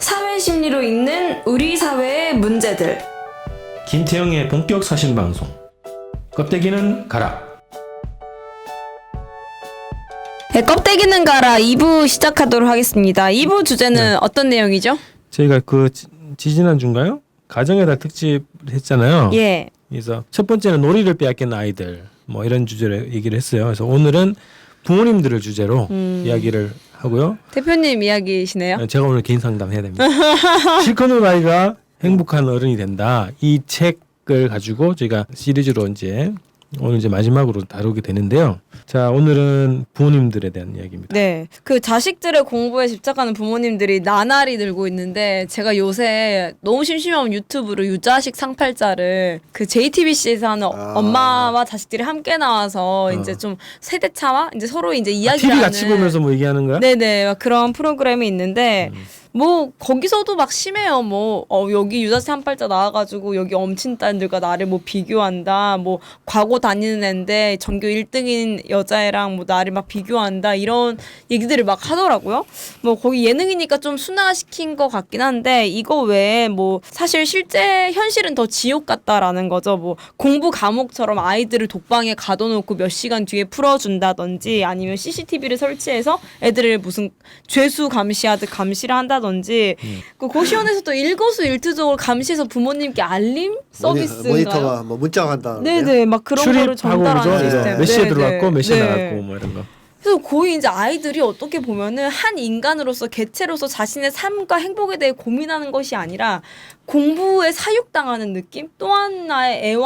사회 심리로 읽는 우리 사회의 문제들. 김태형의 본격 사신 방송. 껍데기는 가라. 네, 껍데기는 가라 2부 시작하도록 하겠습니다. 2부 주제는 어떤 내용이죠? 저희가 지지난주인가요? 가정의 달 특집 했잖아요. 예. 그래서 첫 번째는 놀이를 빼앗긴 아이들 뭐 이런 주제로 얘기를 했어요. 그래서 오늘은 부모님들을 주제로 이야기를 하고요. 대표님 이야기시네요. 제가 오늘 개인 상담해야 됩니다. 실컷 아이가 행복한 어른이 된다. 이 책을 가지고 저희가 시리즈로 오늘 이제 마지막으로 다루게 되는데요. 자, 오늘은 부모님들에 대한 이야기입니다. 네, 그 자식들의 공부에 집착하는 부모님들이 나날이 늘고 있는데 제가 요새 너무 심심하면 유튜브로 유자식 상팔자를 그 JTBC에서 하는 엄마와 자식들이 함께 나와서 이제 좀 세대 차와 이제 서로 이제 이야기를 TV 하는 같이 보면서 뭐 얘기하는 거야? 네네 막 그런 프로그램이 있는데 뭐 거기서도 막 심해요. 뭐 여기 유자식 한팔자 나와가지고 여기 엄친딸들과 나를 뭐 비교한다. 뭐 과고 다니는 애인데 전교 1등인 여자애랑 뭐 나를 막 비교한다. 이런 얘기들을 막 하더라고요. 뭐 거기 예능이니까 좀 순화시킨 것 같긴 한데 이거 외에 뭐 사실 실제 현실은 더 지옥 같다라는 거죠. 뭐 공부 과목처럼 아이들을 독방에 가둬놓고 몇 시간 뒤에 풀어준다든지 아니면 CCTV를 설치해서 애들을 무슨 죄수 감시하듯 감시를 한다든지 그 고시원에서 또 일거수일투족을 감시해서 부모님께 알림 서비스인가요? 모니터가 뭐 문자가 간다. 네네 막 그런 거를 출입하고 전달하는 그죠? 시스템. 몇 시에 네네. 들어왔고 몇 시에 네. 나갔고 뭐 이런 거. 그래서 거의 이제 아이들이 어떻게 보면은 한 인간으로서 개체로서 자신의 삶과 행복에 대해 고민하는 것이 아니라 공부에 사육당하는 느낌? 또 하나의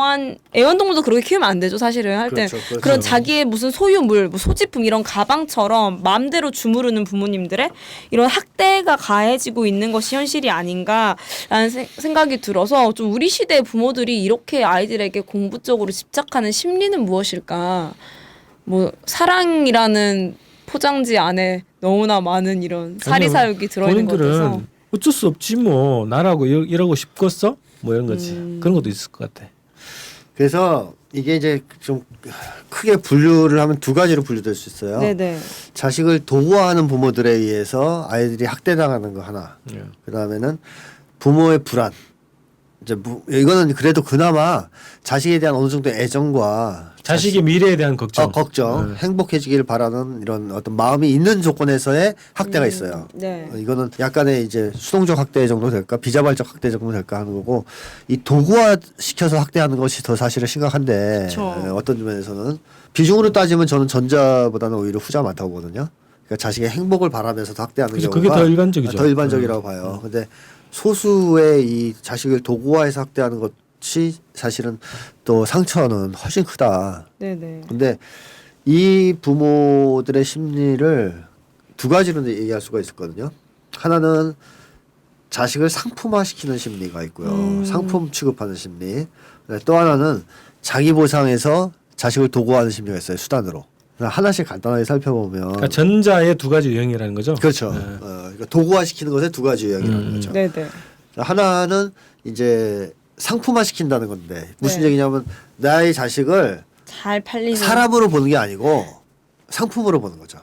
애완동물도 그렇게 키우면 안 되죠, 사실은 할 때. 그렇죠, 그렇죠. 그런 자기의 무슨 소유물, 뭐 소지품 이런 가방처럼 마음대로 주무르는 부모님들의 이런 학대가 가해지고 있는 것이 현실이 아닌가라는 생각이 들어서 좀 우리 시대의 부모들이 이렇게 아이들에게 공부 쪽으로 집착하는 심리는 무엇일까? 뭐 사랑이라는 포장지 안에 너무나 많은 이런 사리사욕이 들어있는 것 같아서 본인들은 어쩔 수 없지 뭐 나라고 이러고 싶겠어? 뭐 이런 거지. 그런 것도 있을 것 같아. 그래서 이게 이제 좀 크게 분류를 하면 두 가지로 분류될 수 있어요. 네네. 자식을 도구화하는 부모들에 의해서 아이들이 학대당하는 거 하나. 예. 그다음에는 부모의 불안. 이제 이거는 그래도 그나마 자식에 대한 어느 정도 애정과 자식의 미래에 대한 걱정. 걱정, 행복해지기를 바라는 이런 어떤 마음이 있는 조건에서의 학대가 있어요. 네. 이거는 약간의 이제 수동적 학대 정도 될까, 비자발적 학대 정도 될까 하는 거고, 이 도구화 시켜서 학대하는 것이 더 사실은 심각한데 어떤 면에서는 비중으로 따지면 저는 전자보다는 오히려 후자 많다고 보거든요. 그러니까 자식의 행복을 바라면서 학대하는 그렇죠. 경우가 그게 더 일반적이죠. 더 일반적이라고 봐요. 근데 소수의 이 자식을 도구화해서 학대하는 것이 사실은 또 상처는 훨씬 크다. 네네. 근데 이 부모들의 심리를 두 가지로 얘기할 수가 있었거든요. 하나는 자식을 상품화시키는 심리가 있고요. 상품 취급하는 심리. 또 하나는 자기 보상에서 자식을 도구화하는 심리가 있어요. 수단으로. 하나씩 간단하게 살펴보면 그러니까 전자의 두 가지 유형이라는 거죠. 그렇죠. 네. 그러니까 도구화시키는 것의 두 가지 유형이라는 거죠. 네네. 하나는 이제 상품화시킨다는 건데 무슨 네. 얘기냐면 나의 자식을 잘 팔리는 사람으로 보는 게 아니고 상품으로 보는 거죠.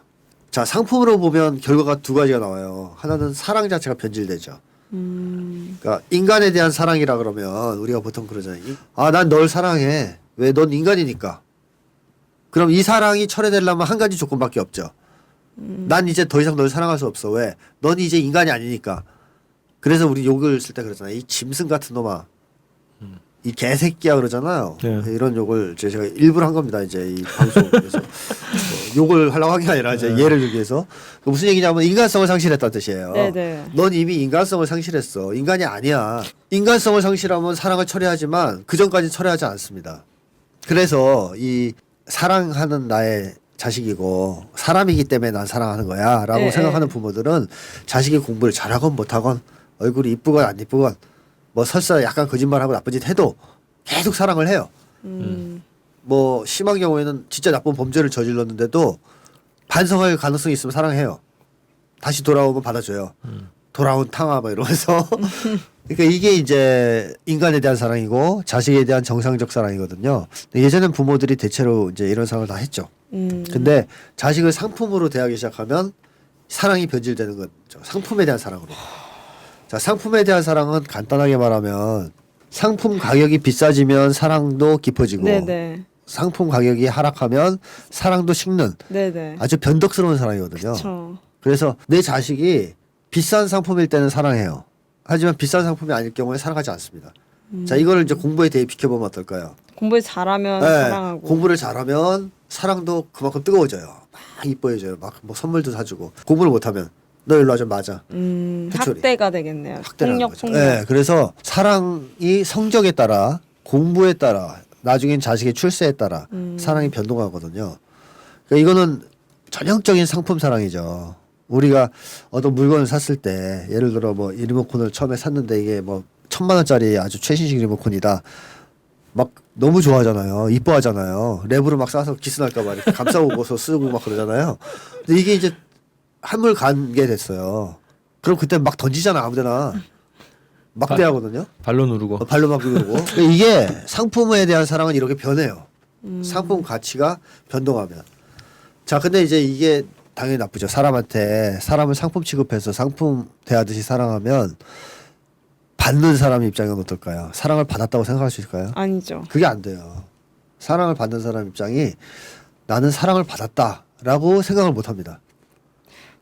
자, 상품으로 보면 결과가 두 가지가 나와요. 하나는 사랑 자체가 변질되죠. 그러니까 인간에 대한 사랑이라 그러면 우리가 보통 그러잖아요. 아, 난 널 사랑해. 왜? 넌 인간이니까. 그럼 이 사랑이 철회되려면 한 가지 조건밖에 없죠. 난 이제 더 이상 널 사랑할 수 없어. 왜? 넌 이제 인간이 아니니까. 그래서 우리 욕을 쓸 때 그러잖아요. 이 짐승 같은 놈아. 이 개새끼야 그러잖아요. 네. 이런 욕을 제가 일부러 한 겁니다. 이제 이 방송에서 욕을 하려고 한 게 아니라 이제 예를 들기 위해서 무슨 얘기냐면 인간성을 상실했다는 뜻이에요. 네네. 넌 이미 인간성을 상실했어. 인간이 아니야. 인간성을 상실하면 사랑을 철회하지만 그 전까지 철회하지 않습니다. 그래서 이 사랑하는 나의 자식이고 사람이기 때문에 난 사랑하는 거야 라고 네, 생각하는 부모들은 자식이 공부를 잘하건 못하건 얼굴이 이쁘건 안 이쁘건 뭐 설사 약간 거짓말하고 나쁜 짓 해도 계속 사랑을 해요. 뭐 심한 경우에는 진짜 나쁜 범죄를 저질렀는데도 반성할 가능성이 있으면 사랑해요. 다시 돌아오면 받아줘요. 돌아온 탕아 뭐 이러면서 그러니까 이게 이제 인간에 대한 사랑이고 자식에 대한 정상적 사랑이거든요. 예전엔 부모들이 대체로 이제 이런 사랑을 다 했죠. 근데 자식을 상품으로 대하기 시작하면 사랑이 변질되는 거죠. 상품에 대한 사랑으로. 자, 상품에 대한 사랑은 간단하게 말하면 상품 가격이 비싸지면 사랑도 깊어지고 네네. 상품 가격이 하락하면 사랑도 식는 네네. 아주 변덕스러운 사랑이거든요. 그렇죠. 그래서 내 자식이 비싼 상품일 때는 사랑해요. 하지만 비싼 상품이 아닐 경우에 사랑하지 않습니다. 자, 이거를 이제 공부에 대해 비켜보면 어떨까요? 공부를 잘하면 네, 사랑하고. 공부를 잘하면 사랑도 그만큼 뜨거워져요. 막 이뻐해져요. 막 뭐 선물도 사주고. 공부를 못하면 너 일로 와좀 맞아. 회초리. 학대가 되겠네요. 학대라는 폭력 거죠. 폭력. 네, 그래서 사랑이 성적에 따라 공부에 따라 나중엔 자식의 출세에 따라 사랑이 변동하거든요. 그러니까 이거는 전형적인 상품 사랑이죠. 우리가 어떤 물건을 샀을 때 예를 들어 뭐 이 리모컨을 처음에 샀는데 이게 뭐 1,000만 원짜리 아주 최신식 리모컨이다. 막 너무 좋아하잖아요. 이뻐하잖아요. 랩으로 막 싸서 기스날까봐 이렇게 감싸고서 쓰고 막 그러잖아요. 근데 이게 이제 한물 가게 됐어요. 그럼 그때 막 던지잖아 아무데나. 막대하거든요. 발로 누르고. 발로 막 누르고. 그러니까 이게 상품에 대한 사랑은 이렇게 변해요. 상품 가치가 변동하면. 자, 근데 이제 이게 당연히 나쁘죠. 사람한테 사람을 상품 취급해서 상품 대하듯이 사랑하면 받는 사람 입장은 어떨까요? 사랑을 받았다고 생각할 수 있을까요? 아니죠. 그게 안 돼요. 사랑을 받는 사람 입장이 나는 사랑을 받았다라고 생각을 못 합니다.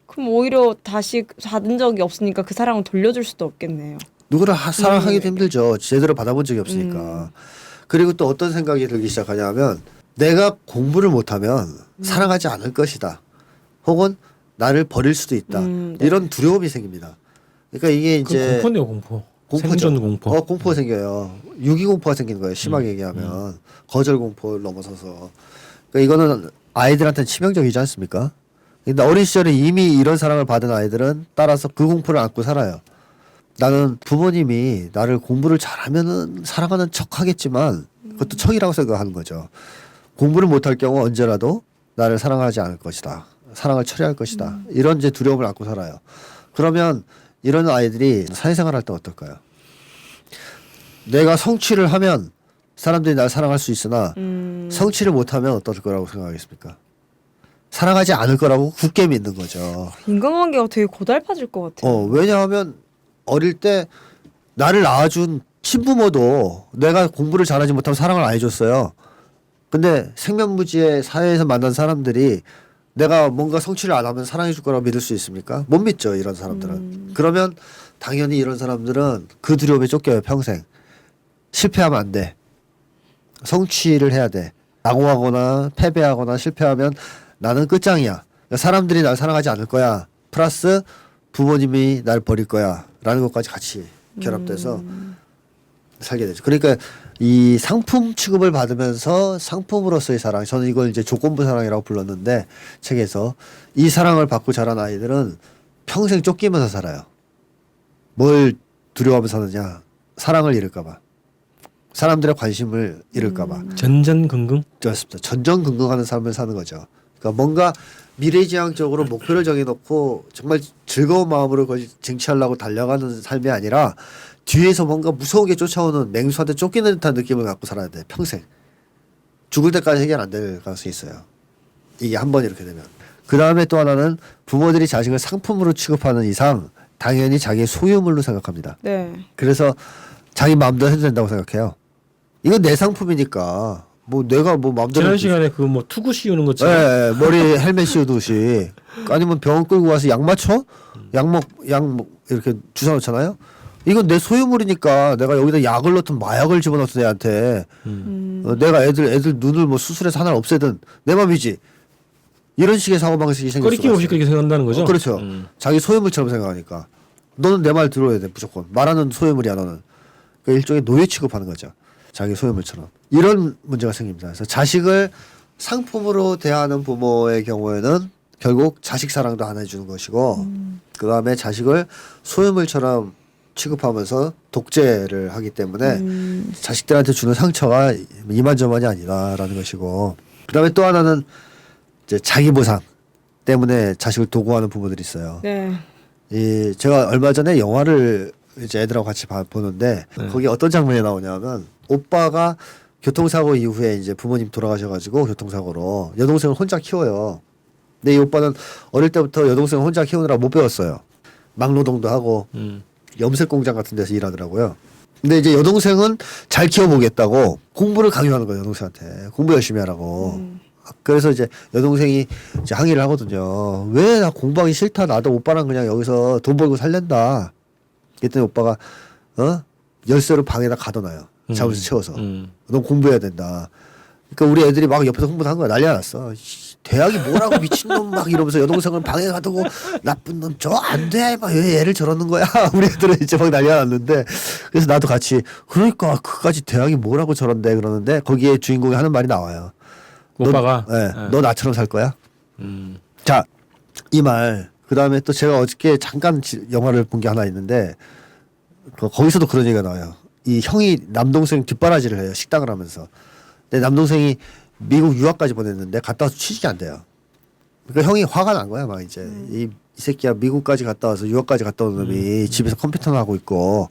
그럼 오히려 다시 받은 적이 없으니까 그 사랑을 돌려줄 수도 없겠네요. 누구를 사랑하기도 힘들죠. 제대로 받아본 적이 없으니까. 그리고 또 어떤 생각이 들기 시작하냐면 내가 공부를 못하면 사랑하지 않을 것이다. 혹은 나를 버릴 수도 있다. 네. 이런 두려움이 생깁니다. 그러니까 이게 그 이제 공포네요, 공포. 공포죠. 생존 공포. 공포가 생겨요. 유기공포가 생기는 거예요. 심하게 얘기하면 거절 공포를 넘어서서. 그러니까 이거는 아이들한테는 치명적이지 않습니까? 근데 어린 시절에 이미 이런 사랑을 받은 아이들은 따라서 그 공포를 안고 살아요. 나는 부모님이 나를 공부를 잘하면은 사랑하는 척하겠지만 그것도 척이라고 생각하는 거죠. 공부를 못할 경우 언제라도 나를 사랑하지 않을 것이다. 사랑을 처리할 것이다. 이런 이제 두려움을 안고 살아요. 그러면 이런 아이들이 사회생활 할 때 어떨까요? 내가 성취를 하면 사람들이 날 사랑할 수 있으나 성취를 못하면 어떨 거라고 생각하겠습니까? 사랑하지 않을 거라고 굳게 믿는 거죠. 인간관계가 되게 고달파질 것 같아요. 왜냐하면 어릴 때 나를 낳아준 친부모도 내가 공부를 잘하지 못하면 사랑을 안 해줬어요. 근데 생면무지의 사회에서 만난 사람들이 내가 뭔가 성취를 안 하면 사랑해 줄 거라고 믿을 수 있습니까? 못 믿죠, 이런 사람들은. 그러면 당연히 이런 사람들은 그 두려움에 쫓겨요, 평생. 실패하면 안 돼. 성취를 해야 돼. 낙오하거나 패배하거나 실패하면 나는 끝장이야. 그러니까 사람들이 날 사랑하지 않을 거야. 플러스 부모님이 날 버릴 거야. 라는 것까지 같이 결합돼서 살게 되죠. 그러니까 이 상품 취급을 받으면서 상품으로서의 사랑, 저는 이걸 이제 조건부 사랑이라고 불렀는데 책에서 이 사랑을 받고 자란 아이들은 평생 쫓기면서 살아요. 뭘 두려워하면서 사느냐? 사랑을 잃을까봐. 사람들의 관심을 잃을까봐. 전전긍긍. 그렇습니다. 전전긍긍하는 삶을 사는 거죠. 그러니까 뭔가 미래지향적으로 목표를 정해놓고 정말 즐거운 마음으로 그걸 쟁취하려고 달려가는 삶이 아니라 뒤에서 뭔가 무서운 게 쫓아오는 맹수한테 쫓기는 듯한 느낌을 갖고 살아야 돼. 평생. 죽을 때까지 해결 안 될 가능성이 있어요. 이게 한 번 이렇게 되면. 그 다음에 또 하나는 부모들이 자식을 상품으로 취급하는 이상 당연히 자기의 소유물로 생각합니다. 네. 그래서 자기 마음대로 해도 된다고 생각해요. 이건 내 상품이니까 뭐 내가 뭐 마음대로 지난 시간에 그 뭐 투구 씌우는 것처럼. 네, 머리 헬멧 씌우듯이 아니면 병원 끌고 가서 약 맞춰? 약 이렇게 주사 놓잖아요. 이건 내 소유물이니까 내가 여기다 약을 넣든 마약을 집어넣든 애한테 내가 애들 눈을 뭐 수술해서 하나를 없애든 내 맘이지. 이런 식의 사고방식이 생길 수가 꺼리낌 없이 있어요. 그렇게 생각한다는 거죠. 그렇죠. 자기 소유물처럼 생각하니까. 너는 내 말 들어야 돼 무조건. 말하는 소유물이야 너는. 그러니까 일종의 노예 취급하는 거죠. 자기 소유물처럼. 이런 문제가 생깁니다. 그래서 자식을 상품으로 대하는 부모의 경우에는 결국 자식 사랑도 안 해주는 것이고 그 다음에 자식을 소유물처럼 취급하면서 독재를 하기 때문에 자식들한테 주는 상처가 이만저만이 아니라라는 것이고 그 다음에 또 하나는 이제 자기 보상 때문에 자식을 도구하는 부모들이 있어요. 네. 이 제가 얼마 전에 영화를 이제 애들하고 같이 보는데 거기 어떤 장면이 나오냐면 오빠가 교통사고 이후에 이제 부모님 돌아가셔가지고 교통사고로 여동생을 혼자 키워요. 근데 이 오빠는 어릴 때부터 여동생을 혼자 키우느라 못 배웠어요. 막노동도 하고 염색 공장 같은 데서 일하더라고요. 근데 이제 여동생은 잘 키워보겠다고 공부를 강요하는 거예요. 여동생한테 공부 열심히 하라고. 그래서 이제 여동생이 이제 항의를 하거든요. 왜 나 공부하기 싫다. 나도 오빠랑 그냥 여기서 돈 벌고 살랜다. 그랬더니 오빠가 열쇠를 방에다 가둬놔요. 자물쇠 채워서. 넌 공부해야 된다. 그러니까 우리 애들이 막 옆에서 홍보를 한 거야. 난리가 났어. 대학이 뭐라고 미친놈 막 이러면서 여동생을 방에 가두고 나쁜 놈 저 안 돼. 막 왜 애를 저러는 거야. 우리 애들은 이제 막 난리가 났는데 그래서 나도 같이 그러니까 그까지 대학이 뭐라고 저런데 그러는데 거기에 주인공이 하는 말이 나와요. 오빠가 너 나처럼 살 거야? 자, 이 말. 그 다음에 또 제가 어저께 잠깐 영화를 본 게 하나 있는데 거기서도 그런 얘기가 나와요. 이 형이 남동생 뒷바라지를 해요. 식당을 하면서. 근데 남동생이 미국 유학까지 보냈는데 갔다 와서 취직이 안 돼요. 그러니까 형이 화가 난 거야. 막 이제 이 새끼야 미국까지 갔다 와서 유학까지 갔다 온 놈이 집에서 컴퓨터나 하고 있고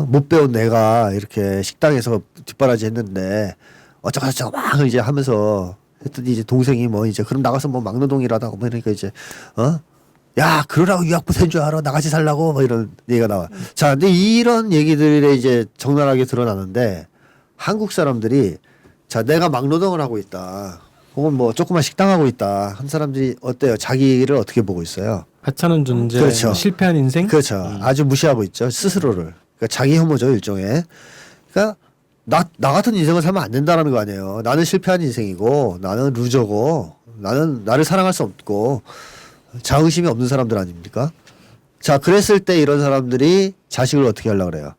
못 배운 내가 이렇게 식당에서 뒷바라지 했는데 어쩌고저쩌고 막 이제 하면서 했더니 이제 동생이 뭐 이제 그럼 나가서 뭐 막노동이라다고 뭐 이러니까 이제 야 그러라고 유학 보낸 줄 알아 나같이 살라고 뭐 이런 얘기가 나와. 자 근데 이런 얘기들이 이제 적나라하게 드러나는데 한국 사람들이 자 내가 막노동을 하고 있다 혹은 뭐 조그만 식당 하고 있다 한 사람들이 어때요? 자기를 어떻게 보고 있어요? 하찮은 존재, 그렇죠. 실패한 인생. 그렇죠. 아주 무시하고 있죠. 스스로를. 그러니까 자기 혐오죠 일종의. 그러니까 나 같은 인생을 살면 안 된다는 거 아니에요. 나는 실패한 인생이고 나는 루저고 나는 나를 사랑할 수 없고 자긍심이 없는 사람들 아닙니까? 자 그랬을 때 이런 사람들이 자식을 어떻게 하려고 그래요?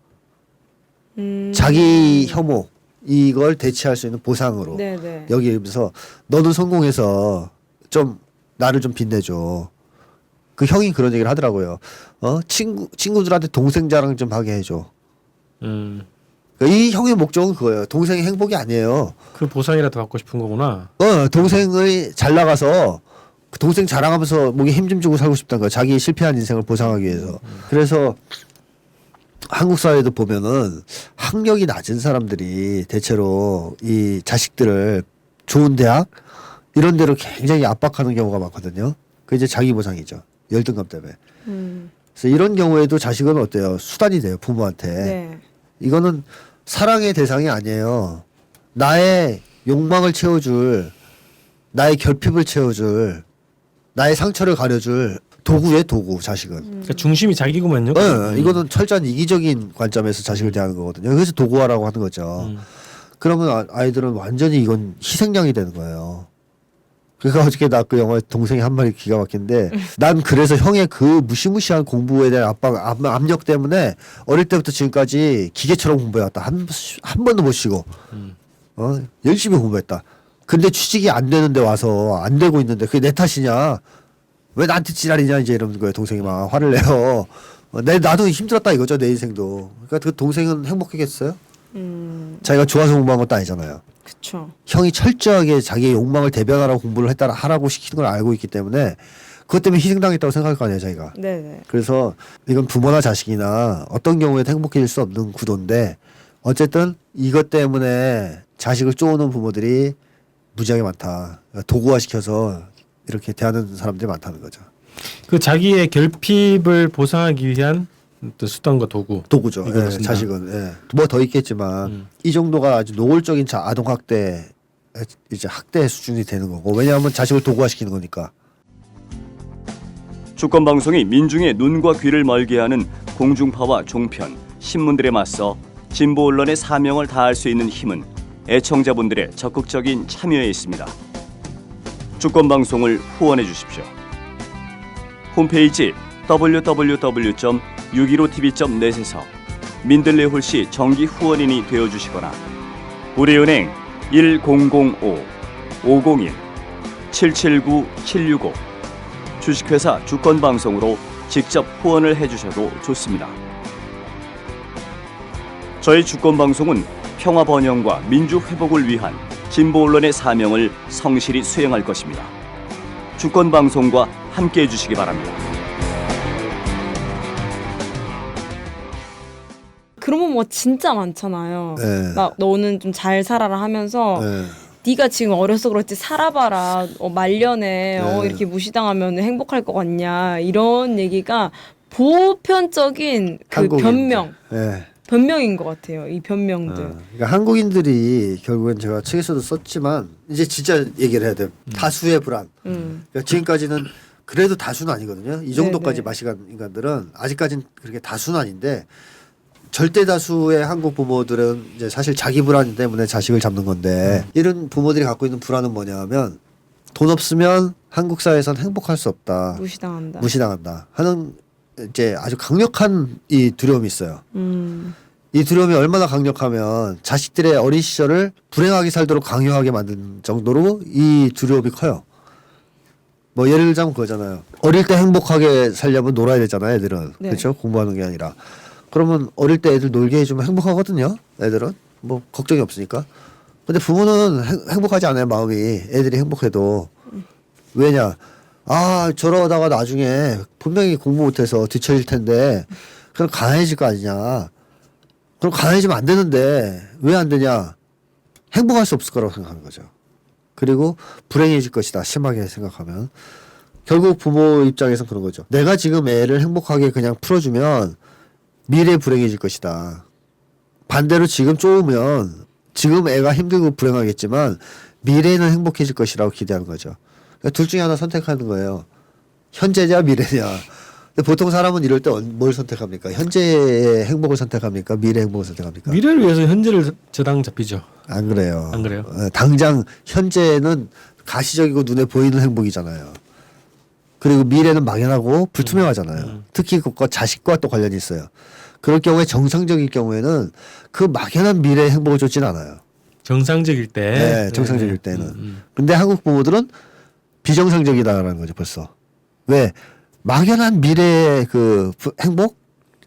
자기 혐오 이걸 대체할 수 있는 보상으로 네네. 여기면서 너는 성공해서 좀 나를 좀 빛내줘. 그 형이 그런 얘기를 하더라고요. 친구들한테 동생 자랑 좀 하게 해줘. 이 형의 목적은 그거예요. 동생의 행복이 아니에요. 그 보상이라도 받고 싶은 거구나. 동생이 잘 나가서 그 동생 자랑하면서 목에 힘 좀 주고 살고 싶다는 거예요. 자기 실패한 인생을 보상하기 위해서. 그래서 한국 사회도 보면은 학력이 낮은 사람들이 대체로 이 자식들을 좋은 대학 이런 데로 굉장히 압박하는 경우가 많거든요. 그게 이제 자기 보상이죠. 열등감 때문에. 그래서 이런 경우에도 자식은 어때요? 수단이 돼요. 부모한테. 네. 이거는 사랑의 대상이 아니에요. 나의 욕망을 채워줄, 나의 결핍을 채워줄, 나의 상처를 가려줄 도구의 도구, 자식은. 그러니까 중심이 자기구만요. 이거는 철저한 이기적인 관점에서 자식을 대하는 거거든요. 그래서 도구화라고 하는 거죠. 그러면 아이들은 완전히 이건 희생양이 되는 거예요. 그러니까 어저께 나 그 영화에 동생이 한 말이 기가 막힌데 난 그래서 형의 그 무시무시한 공부에 대한 압력 때문에 어릴 때부터 지금까지 기계처럼 공부해왔다. 한 번도 못 쉬고 열심히 공부했다. 근데 취직이 안 되는데 와서 안 되고 있는데 그게 내 탓이냐? 왜 나한테 지랄이냐 이제 이러는 거예요. 동생이 막 화를 내요. 나도 힘들었다 이거죠. 내 인생도. 그러니까 그 동생은 행복했겠어요? 자기가 좋아서 공부한 것도 아니잖아요. 그쵸. 형이 철저하게 자기의 욕망을 대변하라고 공부를 하라고 시키는 걸 알고 있기 때문에 그것 때문에 희생당했다고 생각할 거 아니에요, 자기가. 네네. 그래서 이건 부모나 자식이나 어떤 경우에도 행복해질 수 없는 구도인데 어쨌든 이것 때문에 자식을 쪼우는 부모들이 무지하게 많다. 도구화시켜서 이렇게 대하는 사람들이 많다는 거죠. 그 자기의 결핍을 보상하기 위한 또 수단과 도구죠. 이걸로 쓴다. 자식은 뭐 더 있겠지만 이 정도가 아주 노골적인 아동 학대 이제 학대 수준이 되는 거고 왜냐하면 자식을 도구화시키는 거니까. 주권 방송이 민중의 눈과 귀를 멀게 하는 공중파와 종편, 신문들에 맞서 진보 언론의 사명을 다할 수 있는 힘은 애청자분들의 적극적인 참여에 있습니다. 주권 방송을 후원해 주십시오. 홈페이지 www.615tv.net에서 민들레 홀씨 정기 후원인이 되어 주시거나 우리은행 1005-501-779-765 주식회사 주권방송으로 직접 후원을 해주셔도 좋습니다. 저희 주권방송은 평화 번영과 민주 회복을 위한 진보 언론의 사명을 성실히 수행할 것입니다. 주권방송과 함께해 주시기 바랍니다. 그러면 뭐 진짜 많잖아요. 네. 막 너는 좀 잘 살아라 하면서 네가 지금 어려서 그렇지 살아봐라. 말년에 네. 이렇게 무시당하면 행복할 것 같냐 이런 얘기가 보편적인 그 한국인들. 예. 변명인 것 같아요. 이 변명들. 그러니까 한국인들이 결국엔 제가 책에서도 썼지만 이제 진짜 얘기를 해야 돼요. 다수의 불안. 그러니까 지금까지는 그래도 다수는 아니거든요. 이 정도까지 네네. 마시간 인간들은 아직까지는 그렇게 다수는 아닌데 절대 다수의 한국 부모들은 이제 사실 자기 불안 때문에 자식을 잡는 건데 이런 부모들이 갖고 있는 불안은 뭐냐하면 돈 없으면 한국 사회에선 행복할 수 없다. 무시당한다. 무시당한다 하는 이제 아주 강력한 이 두려움이 있어요. 이 두려움이 얼마나 강력하면 자식들의 어린 시절을 불행하게 살도록 강요하게 만든 정도로 이 두려움이 커요. 뭐 예를 들자면 그거잖아요. 어릴 때 행복하게 살려면 놀아야 되잖아요, 애들은. 네. 그렇죠? 공부하는 게 아니라. 그러면 어릴 때 애들 놀게 해주면 행복하거든요. 애들은 뭐 걱정이 없으니까. 근데 부모는 행복하지 않아요, 마음이. 애들이 행복해도. 왜냐? 아, 저러다가 나중에 분명히 공부 못해서 뒤처질 텐데 그럼 가난해질 거 아니냐. 그럼 가난해지면 안 되는데 왜 안 되냐. 행복할 수 없을 거라고 생각하는 거죠. 그리고 불행해질 것이다. 심하게 생각하면. 결국 부모 입장에서는 그런 거죠. 내가 지금 애를 행복하게 그냥 풀어주면 미래에 불행해질 것이다. 반대로 지금 쪼으면 지금 애가 힘들고 불행하겠지만 미래에는 행복해질 것이라고 기대하는 거죠. 그러니까 둘 중에 하나 선택하는 거예요. 현재냐 미래냐. 근데 보통 사람은 이럴 때 뭘 선택합니까? 현재의 행복을 선택합니까? 미래의 행복을 선택합니까? 미래를 위해서 현재를 저당 잡히죠. 안 그래요. 안 그래요? 당장 현재는 가시적이고 눈에 보이는 행복이잖아요. 그리고 미래는 막연하고 불투명하잖아요. 특히 그것과 자식과 또 관련이 있어요. 그럴 경우에 정상적일 경우에는 그 막연한 미래의 행복을 줬진 않아요. 정상적일 때. 네, 정상적일 때는. 근데 한국 부모들은 비정상적이다라는 거죠, 벌써. 왜? 막연한 미래의 그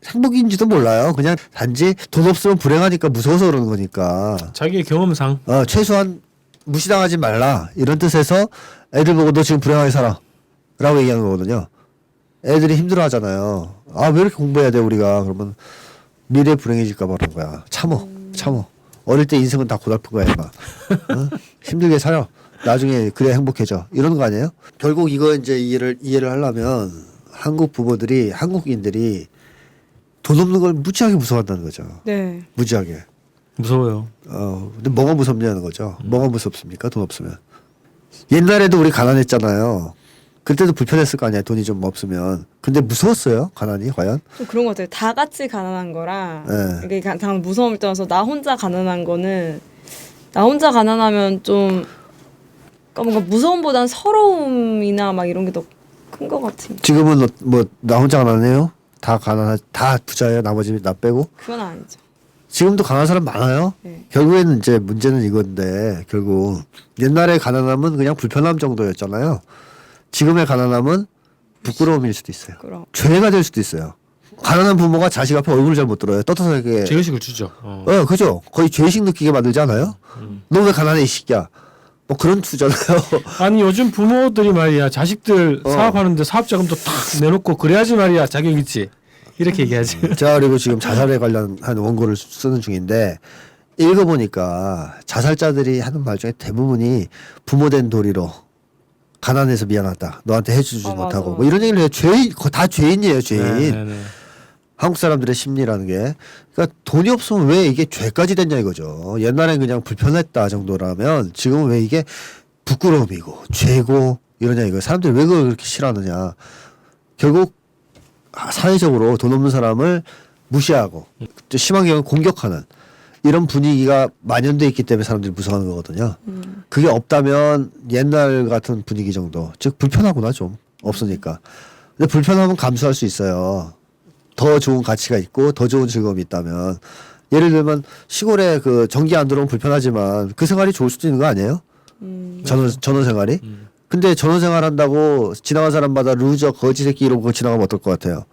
행복인지도 몰라요. 그냥 단지 돈 없으면 불행하니까 무서워서 그러는 거니까. 자기의 경험상. 최소한 무시당하지 말라. 이런 뜻에서 애들 보고 너 지금 불행하게 살아. 라고 얘기하는 거거든요. 애들이 힘들어 하잖아요. 아, 왜 이렇게 공부해야 돼, 우리가. 그러면 미래에 불행해질까 봐 그런 거야. 참어. 어릴 때 인생은 다 고달픈 거야, 임마. 힘들게 살아. 나중에 그래야 행복해져. 이러는 거 아니에요? 결국 이거 이제 이해를 하려면 한국인들이 돈 없는 걸 무지하게 무서워한다는 거죠. 네. 무지하게. 무서워요. 근데 뭐가 무섭냐는 거죠. 뭐가 무섭습니까? 돈 없으면. 옛날에도 우리 가난했잖아요. 그때도 불편했을 거 아니야. 돈이 좀 없으면. 근데 무서웠어요. 가난이 과연? 좀 그런 것 같아요. 다 같이 가난한 거랑 네. 이게 가장 무서움을 떠나서 나 혼자 가난한 거는 나 혼자 가난하면 좀 그러니까 뭔가 무서움보단 서러움이나 막 이런 게 더 큰 것 같아요. 지금은 뭐 나 혼자 가난해요? 다 부자예요. 나머지 나 빼고. 그건 아니죠. 지금도 가난한 사람 많아요. 네. 결국에는 이제 문제는 이건데 결국 옛날에 가난함은 그냥 불편함 정도였잖아요. 지금의 가난함은 부끄러움일 수도 있어요. 그럼 죄가 될 수도 있어요. 가난한 부모가 자식 앞에 얼굴을 잘 못 들어요. 떳떳하게. 제의식을 주죠. 그죠. 거의 죄의식 느끼게 만들지 않아요? 너 왜 가난해 이 새끼야. 뭐 그런 투잖아요. 아니 요즘 부모들이 말이야 자식들 사업하는데 사업 자금도 탁 내놓고 그래야지 말이야 자격 있지 이렇게 얘기하지. 제가 그리고 지금 자살에 관련한 원고를 쓰는 중인데 읽어보니까 자살자들이 하는 말 중에 대부분이 부모된 도리로 가난해서 미안하다. 너한테 해주지 못하고 맞아. 뭐 이런 얘기를 해요. 다 죄인이에요. 죄인. 네네네. 한국 사람들의 심리라는 게. 그러니까 돈이 없으면 왜 이게 죄까지 됐냐 이거죠. 옛날엔 그냥 불편했다 정도라면 지금은 왜 이게 부끄러움이고 죄고 이러냐 이거. 사람들이 왜 그걸 그렇게 싫어하느냐. 결국 사회적으로 돈 없는 사람을 무시하고 또 심한 경우는 공격하는 이런 분위기가 만연돼 있기 때문에 사람들이 무서워하는 거거든요. 그게 없다면 옛날 같은 분위기 정도. 즉 불편하구나 좀. 없으니까. 근데 불편함은 감수할 수 있어요. 더 좋은 가치가 있고 더 좋은 즐거움이 있다면. 예를 들면 시골에 그 전기 안 들어오면 불편하지만 그 생활이 좋을 수도 있는 거 아니에요? 전원 생활이. 근데 전원 생활 한다고 지나간 사람마다 루저 거지 새끼 이러고 지나가면 어떨 것 같아요?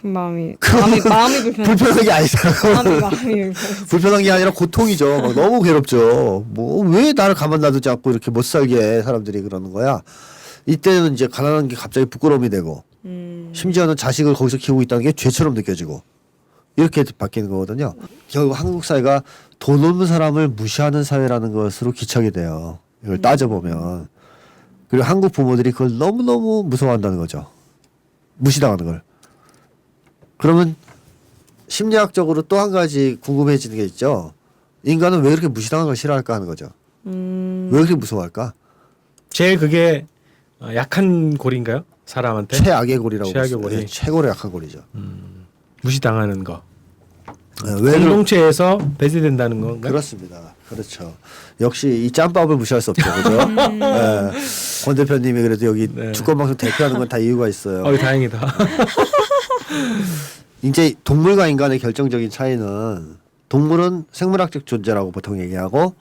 마음이 불편해. 불편한 게 아니잖아요. 마음이 불편한 게 아니라 고통이죠. 막 너무 괴롭죠. 뭐 왜 나를 가만 놔두지 않고 이렇게 못 살게 해, 사람들이 그러는 거야. 이때는 이제 가난한 게 갑자기 부끄러움이 되고 심지어는 자식을 거기서 키우고 있다는 게 죄처럼 느껴지고 이렇게 바뀌는 거거든요. 결국 한국 사회가 돈 없는 사람을 무시하는 사회라는 것으로 기착이 돼요. 이걸 따져보면. 그리고 한국 부모들이 그걸 너무너무 무서워한다는 거죠. 무시당하는 걸. 그러면 심리학적으로 또 한 가지 궁금해지는 게 있죠. 인간은 왜 그렇게 무시당한 걸 싫어할까 하는 거죠. 왜 그렇게 무서워할까? 제일 그게 약한 골인가요? 사람한테 최악의 골이라고 최악의 볼 수 있어요. 골이. 최고로 약한 골이죠. 무시당하는 거. 왜 공동체에서 배제된다는 건가요? 그렇습니다. 그렇죠. 역시 이 짬밥을 무시할 수 없죠, 그죠? 네. 권 대표님이 그래도 여기 네. 주권방송 대표하는 건 다 이유가 있어요. 다행이다. 이제 동물과 인간의 결정적인 차이는 동물은 생물학적 존재라고 보통 얘기하고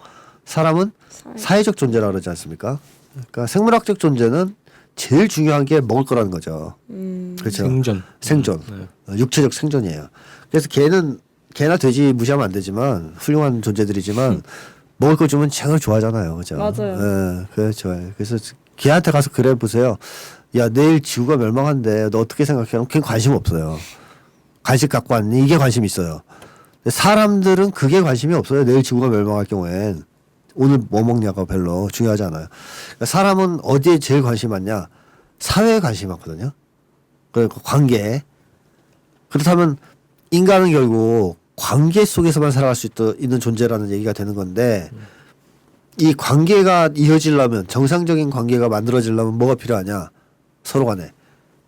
사람은 사회적 존재라고 그러지 않습니까? 그러니까 생물학적 존재는 제일 중요한 게 먹을 거라는 거죠. 그렇죠. 생존. 육체적 생존이에요. 그래서 개나 돼지 무시하면 안 되지만 훌륭한 존재들이지만 먹을 거 주면 쟁을 좋아하잖아요. 그죠? 맞아요. 네, 그래 좋아요. 그래서 개한테 가서 그래 보세요. 야, 내일 지구가 멸망한대. 너 어떻게 생각해? 그럼 걔는 관심 없어요. 간식 갖고 왔니? 이게 관심 있어요. 근데 사람들은 그게 관심이 없어요. 내일 지구가 멸망할 경우엔 오늘 뭐 먹냐가 별로 중요하지 않아요. 그러니까 사람은 어디에 제일 관심이 많냐? 사회에 관심이 많거든요. 그러니까 관계. 그렇다면 인간은 결국 관계 속에서만 살아갈 수 있는 존재라는 얘기가 되는 건데 이 관계가 이어지려면 정상적인 관계가 만들어지려면 뭐가 필요하냐? 서로 간에.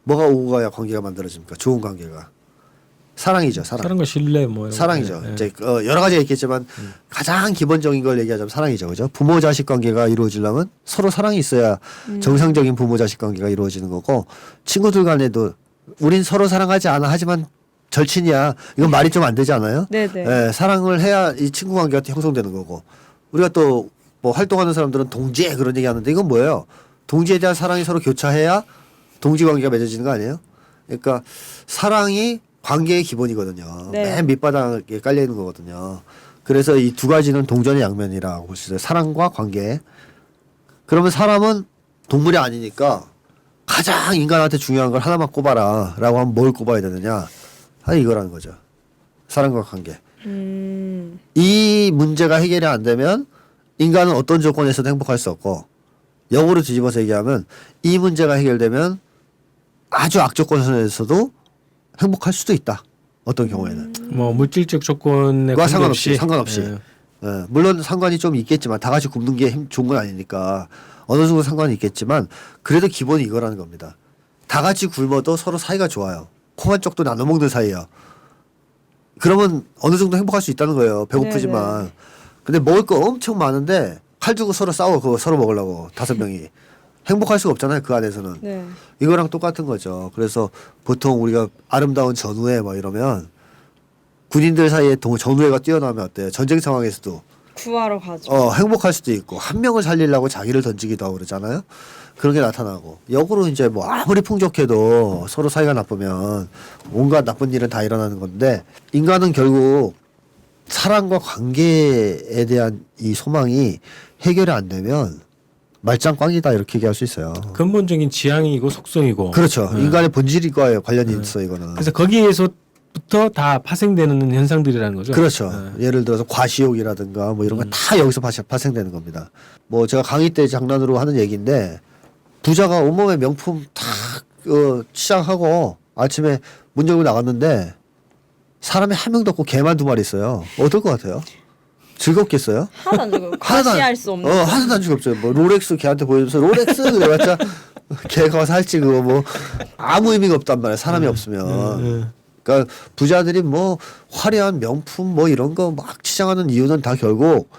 뭐가 오고 가야 관계가 만들어집니까? 좋은 관계가. 사랑이죠, 사랑. 사랑과 신뢰 뭐 이런 사랑이죠. 거. 네. 이제 여러 가지가 있겠지만 가장 기본적인 걸 얘기하자면 사랑이죠, 그죠? 부모 자식 관계가 이루어지려면 서로 사랑이 있어야 정상적인 부모 자식 관계가 이루어지는 거고 친구들 간에도 우린 서로 사랑하지 않아 하지만 절친이야. 이건 말이 좀 안 되지 않아요? 네네. 예, 사랑을 해야 이 친구 관계가 형성되는 거고 우리가 또 뭐 활동하는 사람들은 동지애 그런 얘기 하는데 이건 뭐예요? 동지에 대한 사랑이 서로 교차해야 동지 관계가 맺어지는 거 아니에요? 그러니까 사랑이 관계의 기본이거든요. 네. 맨 밑바닥에 깔려 있는 거거든요. 그래서 이 두 가지는 동전의 양면이라고 볼 수 있어요. 사랑과 관계. 그러면 사람은 동물이 아니니까 가장 인간한테 중요한 걸 하나만 꼽아라라고 하면 뭘 꼽아야 되느냐? 이거라는 거죠. 사랑과 관계. 이 문제가 해결이 안 되면 인간은 어떤 조건에서도 행복할 수 없고 역으로 뒤집어서 얘기하면 이 문제가 해결되면 아주 악조건에서도 행복할 수도 있다. 어떤 경우에는. 뭐 물질적 조건에 과 관계없이. 상관없이. 예. 예, 물론 상관이 좀 있겠지만 다 같이 굶는 게 좋은 건 아니니까 어느 정도 상관이 있겠지만 그래도 기본이 이거라는 겁니다. 다 같이 굶어도 서로 사이가 좋아요. 콩 한 쪽도 나눠 먹는 사이예요. 그러면 어느 정도 행복할 수 있다는 거예요. 배고프지만. 네네. 근데 먹을 거 엄청 많은데 칼 주고 서로 싸워. 그거 서로 먹으려고 5명이. 행복할 수가 없잖아요. 그 안에서는. 네. 이거랑 똑같은 거죠. 그래서 보통 우리가 아름다운 전우회 뭐 이러면 군인들 사이에 전우회가 뛰어나면 어때요? 전쟁 상황에서도 구하러 가죠. 행복할 수도 있고 한 명을 살리려고 자기를 던지기도 하고 그러잖아요. 그런 게 나타나고 역으로 이제 뭐 아무리 풍족해도 서로 사이가 나쁘면 온갖 나쁜 일은 다 일어나는 건데 인간은 결국 사랑과 관계에 대한 이 소망이 해결이 안 되면 말짱꽝이다 이렇게 얘기할 수 있어요. 근본적인 지향이고 속성이고. 그렇죠. 인간의 본질과 관련이 있어 이거는. 그래서 거기에서부터 다 파생되는 현상들이라는 거죠. 그렇죠. 예를 들어서 과시욕이라든가 뭐 이런 거 다 여기서 파생되는 겁니다. 뭐 제가 강의 때 장난으로 하는 얘기인데 부자가 온몸에 명품 다 시작하고 아침에 문 열고 나갔는데 사람이 한 명도 없고 개만 2마리 있어요. 어떨 것 같아요? 즐겁겠어요? 하나도 안 죽어요. 하나도 안- 과시할 수 없는. 하나도 안 즐겁죠. 뭐 롤렉스 걔한테 보여주면서 롤렉스 그래봤자 걔가 살지 그거 뭐 아무 의미가 없단 말이야. 사람이 없으면. 그러니까 부자들이 뭐 화려한 명품 뭐 이런 거 막 치장하는 이유는 다 결국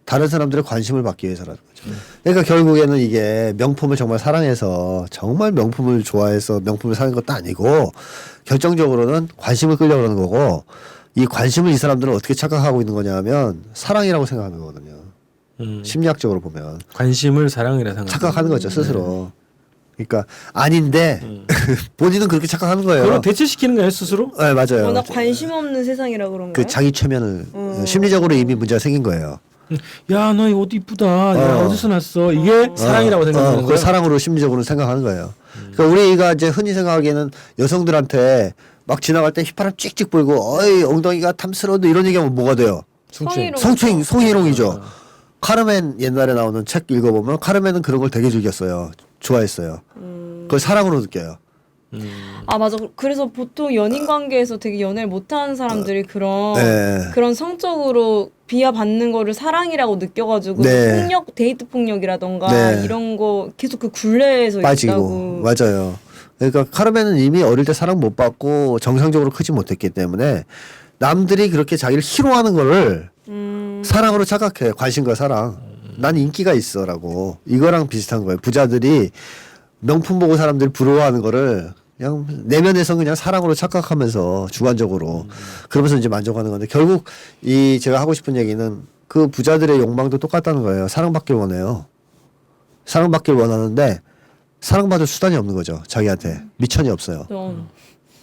다른 사람들의 관심을 받기 위해서라는 거죠. 그러니까 결국에는 이게 명품을 정말 사랑해서 정말 명품을 좋아해서 명품을 사는 것도 아니고 결정적으로는 관심을 끌려고 그러는 거고 이 관심을 이 사람들은 어떻게 착각하고 있는 거냐면 사랑이라고 생각하는 거거든요. 심리학적으로 보면 관심을 사랑이라 생각. 착각하는 거죠 스스로. 그러니까 아닌데 본인은 그렇게 착각하는 거예요. 그걸 대체시키는 거예요 스스로? 네 맞아요. 워낙 관심 없는 세상이라 그런가요? 그 자기 최면을 심리적으로 이미 문제가 생긴 거예요. 야, 너 이 옷 이쁘다. 야, 어디서 났어? 이게 사랑이라고 생각하는 그걸 거예요. 사랑으로 심리적으로 생각하는 거예요. 그러니까 우리가 이제 흔히 생각하기에는 여성들한테 막 지나갈 때 휘파람 찍찍 불고 어이 엉덩이가 탐스러운데 이런 얘기하면 뭐가 돼요? 성희롱. 성희롱이죠. 카르멘 옛날에 나오는 책 읽어보면 카르멘은 그런 걸 되게 즐겼어요. 좋아했어요. 그걸 사랑으로 느껴요. 아 맞아. 그래서 보통 연인 관계에서 되게 연애를 못하는 사람들이 그런 성적으로 비하받는 거를 사랑이라고 느껴가지고 네. 폭력, 데이트 폭력이라던가 네. 이런 거 계속 그 굴레에서 빠지고 있다고. 맞아요. 그러니까 카르멘은 이미 어릴 때 사랑 못 받고 정상적으로 크지 못했기 때문에 남들이 그렇게 자기를 희롱하는 거를 사랑으로 착각해. 관심과 사랑. 난 인기가 있어라고. 이거랑 비슷한 거예요. 부자들이 명품 보고 사람들이 부러워하는 거를 그냥 내면에서 그냥 사랑으로 착각하면서 주관적으로 그러면서 이제 만족하는 건데 결국 이 제가 하고 싶은 얘기는 그 부자들의 욕망도 똑같다는 거예요. 사랑받길 원해요. 사랑받길 원하는데 사랑받을 수단이 없는 거죠. 자기한테 미천이 없어요.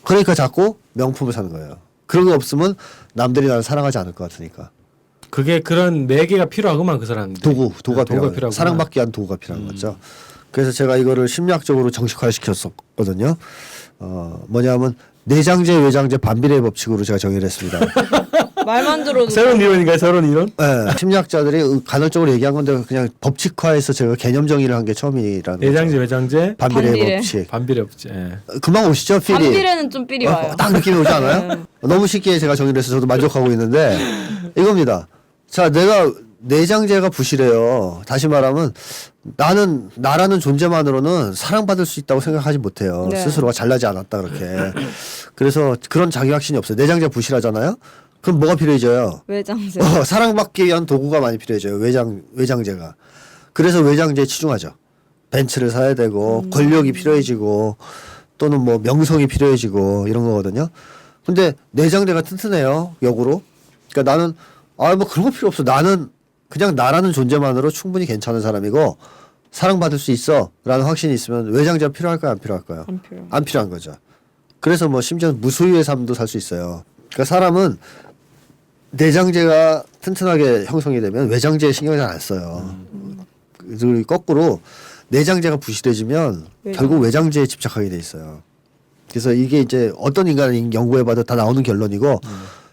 그러니까 자꾸 명품을 사는 거예요. 그런 게 없으면 남들이 나를 사랑하지 않을 것 같으니까. 그게 그런 네 개가 필요하구만 그 사람. 도구가 필요한 필요하구나. 사랑받기 위한 도구가 필요한 거죠. 그래서 제가 이거를 심리학적으로 정식화시켰었거든요. 뭐냐면 내장재 외장재 반비례 법칙으로 제가 정의를 했습니다. 말만 들어도 새로운 이론인가요? 새로운 이론? 네, 심리학자들이 간헐적으로 얘기한 건데 그냥 법칙화해서 제가 개념 정의를 한 게 처음이라는 내장재 거죠. 외장재 반비례 반비례. 법칙. 반비례 없지. 예. 금방 오시죠, 필이. 반비례는 좀 삘이 와요. 딱 느낌이 오지 않아요? 너무 쉽게 제가 정의를 해서 저도 만족하고 있는데 이겁니다. 자, 내가 내장재가 부실해요. 다시 말하면 나라는 존재만으로는 사랑받을 수 있다고 생각하지 못해요. 네. 스스로가 잘나지 않았다 그렇게. 그래서 그런 자기 확신이 없어요. 내장재 부실하잖아요. 그럼 뭐가 필요해져요? 외장재. 사랑받기 위한 도구가 많이 필요해져요. 외장재가. 그래서 외장재에 치중하죠. 벤츠를 사야 되고 권력이 필요해지고 또는 뭐 명성이 필요해지고 이런 거거든요. 근데 내장재가 튼튼해요. 역으로. 그러니까 나는 뭐 그런 거 필요 없어. 나는 그냥 나라는 존재만으로 충분히 괜찮은 사람이고 사랑받을 수 있어라는 확신이 있으면 외장재가 필요할까요? 안 필요할까요? 안 필요. 안 필요한 거죠. 그래서 뭐 심지어 무소유의 삶도 살 수 있어요. 그러니까 사람은 내장재가 튼튼하게 형성이 되면 외장재에 신경을 잘 안 써요. 그리고 거꾸로 내장재가 부실해지면 결국 외장재에 집착하게 돼 있어요. 그래서 이게 이제 어떤 인간을 연구해봐도 다 나오는 결론이고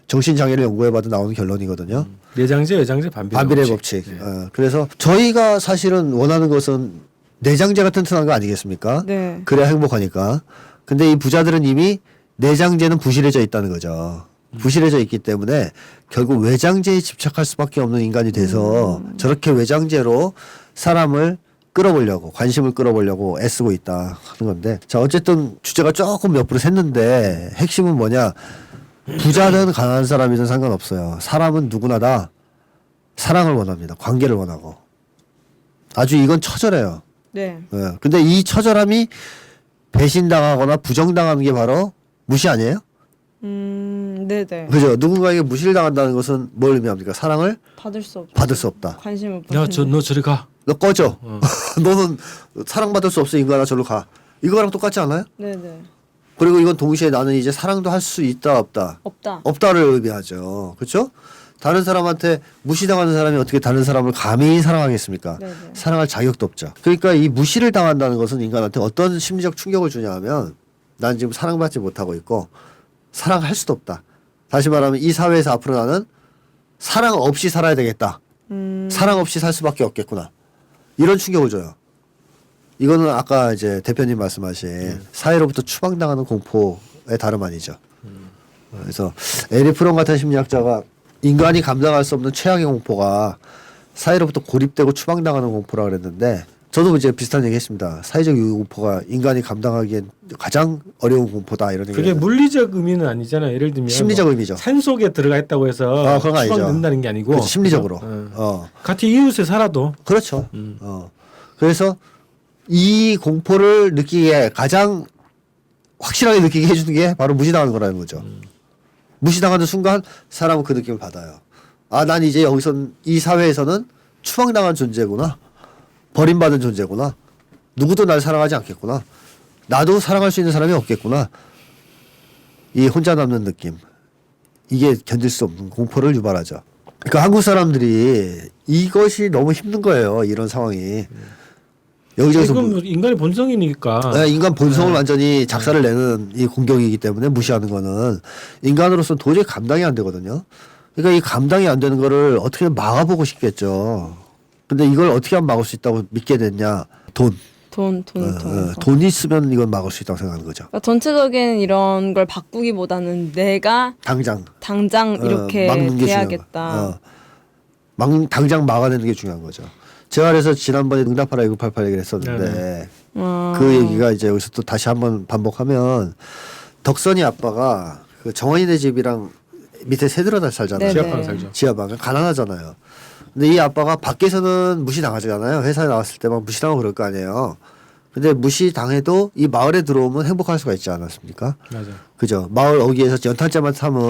정신장애를 연구해봐도 나오는 결론이거든요. 내장재 외장재 반비례 반비례 법칙. 법칙. 예. 그래서 저희가 사실은 원하는 것은 내장재가 튼튼한 거 아니겠습니까? 네. 그래야 행복하니까. 근데 이 부자들은 이미 내장재는 부실해져 있다는 거죠. 부실해져 있기 때문에 결국 외장재에 집착할 수밖에 없는 인간이 돼서 저렇게 외장재로 사람을 끌어보려고 관심을 끌어보려고 애쓰고 있다 하는 건데 자 어쨌든 주제가 조금 옆으로 샜는데 핵심은 뭐냐 부자든 가난한 사람이든 상관없어요. 사람은 누구나 다 사랑을 원합니다. 관계를 원하고 아주 이건 처절해요. 네. 예. 근데 이 처절함이 배신당하거나 부정당하는 게 바로 무시 아니에요? 네네. 그죠? 누군가에게 무시를 당한다는 것은 뭘 의미합니까? 사랑을 받을 수 없죠. 받을 수 없다. 관심을 너 저리 가. 너 꺼져. 너는 사랑받을 수 없어 인간아 저로 가. 이거랑 똑같지 않아요? 네네. 그리고 이건 동시에 나는 이제 사랑도 할 수 있다 없다. 없다. 없다를 의미하죠. 그렇죠? 다른 사람한테 무시당하는 사람이 어떻게 다른 사람을 감히 사랑하겠습니까? 네네. 사랑할 자격도 없죠. 그러니까 이 무시를 당한다는 것은 인간한테 어떤 심리적 충격을 주냐 하면 난 지금 사랑받지 못하고 있고 사랑할 수도 없다. 다시 말하면 이 사회에서 앞으로 나는 사랑 없이 살아야 되겠다. 사랑 없이 살 수밖에 없겠구나. 이런 충격을 줘요. 이거는 아까 이제 대표님 말씀하신 사회로부터 추방당하는 공포의 다름 아니죠. 그래서 에리 프롬 같은 심리학자가 인간이 감당할 수 없는 최악의 공포가 사회로부터 고립되고 추방당하는 공포라 그랬는데 저도 이제 비슷한 얘기 했습니다. 사회적 유해 공포가 인간이 감당하기엔 가장 어려운 공포다 이런 얘기. 그게 물리적 의미는 아니잖아요. 예를 들면 심리적 뭐 의미죠. 산 속에 들어가 있다고 해서 그런 거 아니죠. 추방된다는 게 아니고 그렇죠. 심리적으로. 그죠? 같은 이웃에 살아도 그렇죠. 그래서 이 공포를 느끼게 가장 확실하게 느끼게 해주는 게 바로 무시당하는 거라는 거죠. 무시당하는 순간 사람은 그 느낌을 받아요. 아, 난 이제 여기서 이 사회에서는 추방당한 존재구나. 버림받은 존재구나. 누구도 날 사랑하지 않겠구나. 나도 사랑할 수 있는 사람이 없겠구나. 이 혼자 남는 느낌. 이게 견딜 수 없는 공포를 유발하죠. 그러니까 한국 사람들이 이것이 너무 힘든 거예요. 이런 상황이. 여기저기서 이건 인간의 본성이니까. 네, 인간 본성을 완전히 작사를 내는 이 공격이기 때문에 무시하는 거는 인간으로서는 도저히 감당이 안 되거든요. 그러니까 이 감당이 안 되는 거를 어떻게든 막아보고 싶겠죠. 근데 이걸 어떻게 하면 막을 수 있다고 믿게 됐냐? 돈. 돈 있으면 이건 막을 수 있다고 생각하는 거죠. 그러니까 전체적인 이런 걸 바꾸기보다는 내가 당장 이렇게 막는 게 돼야겠다. 당장 막아내는 게 중요한 거죠. 제가 그래서 지난번에 응답하라 1988 얘기를 했었는데 그 얘기가 이제 여기서 또 다시 한번 반복하면 덕선이 아빠가 그 정원이네 집이랑 밑에 세들어다 살잖아요. 네네. 지하방 살죠. 지하방 가난하잖아요. 근데 이 아빠가 밖에서는 무시당하잖아요. 회사에 나왔을 때 막 무시당하고 그럴 거 아니에요. 근데 무시당해도 이 마을에 들어오면 행복할 수가 있지 않았습니까? 맞아. 그죠. 마을 어귀에서 연탄재만 타면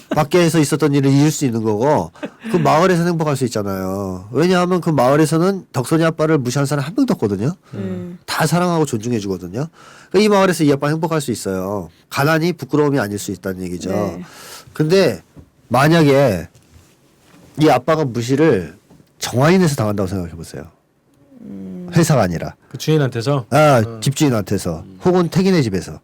밖에서 있었던 일을 잊을 수 있는 거고 그 마을에서 행복할 수 있잖아요. 왜냐하면 그 마을에서는 덕선이 아빠를 무시하는 사람 한 명도 없거든요. 다 사랑하고 존중해 주거든요. 그러니까 이 마을에서 이 아빠 행복할 수 있어요. 가난이 부끄러움이 아닐 수 있다는 얘기죠. 네. 근데 만약에 이 아빠가 무시를 정화인에서 당한다고 생각해 보세요. 회사가 아니라 그 주인한테서 집주인한테서 혹은 태기네 집에서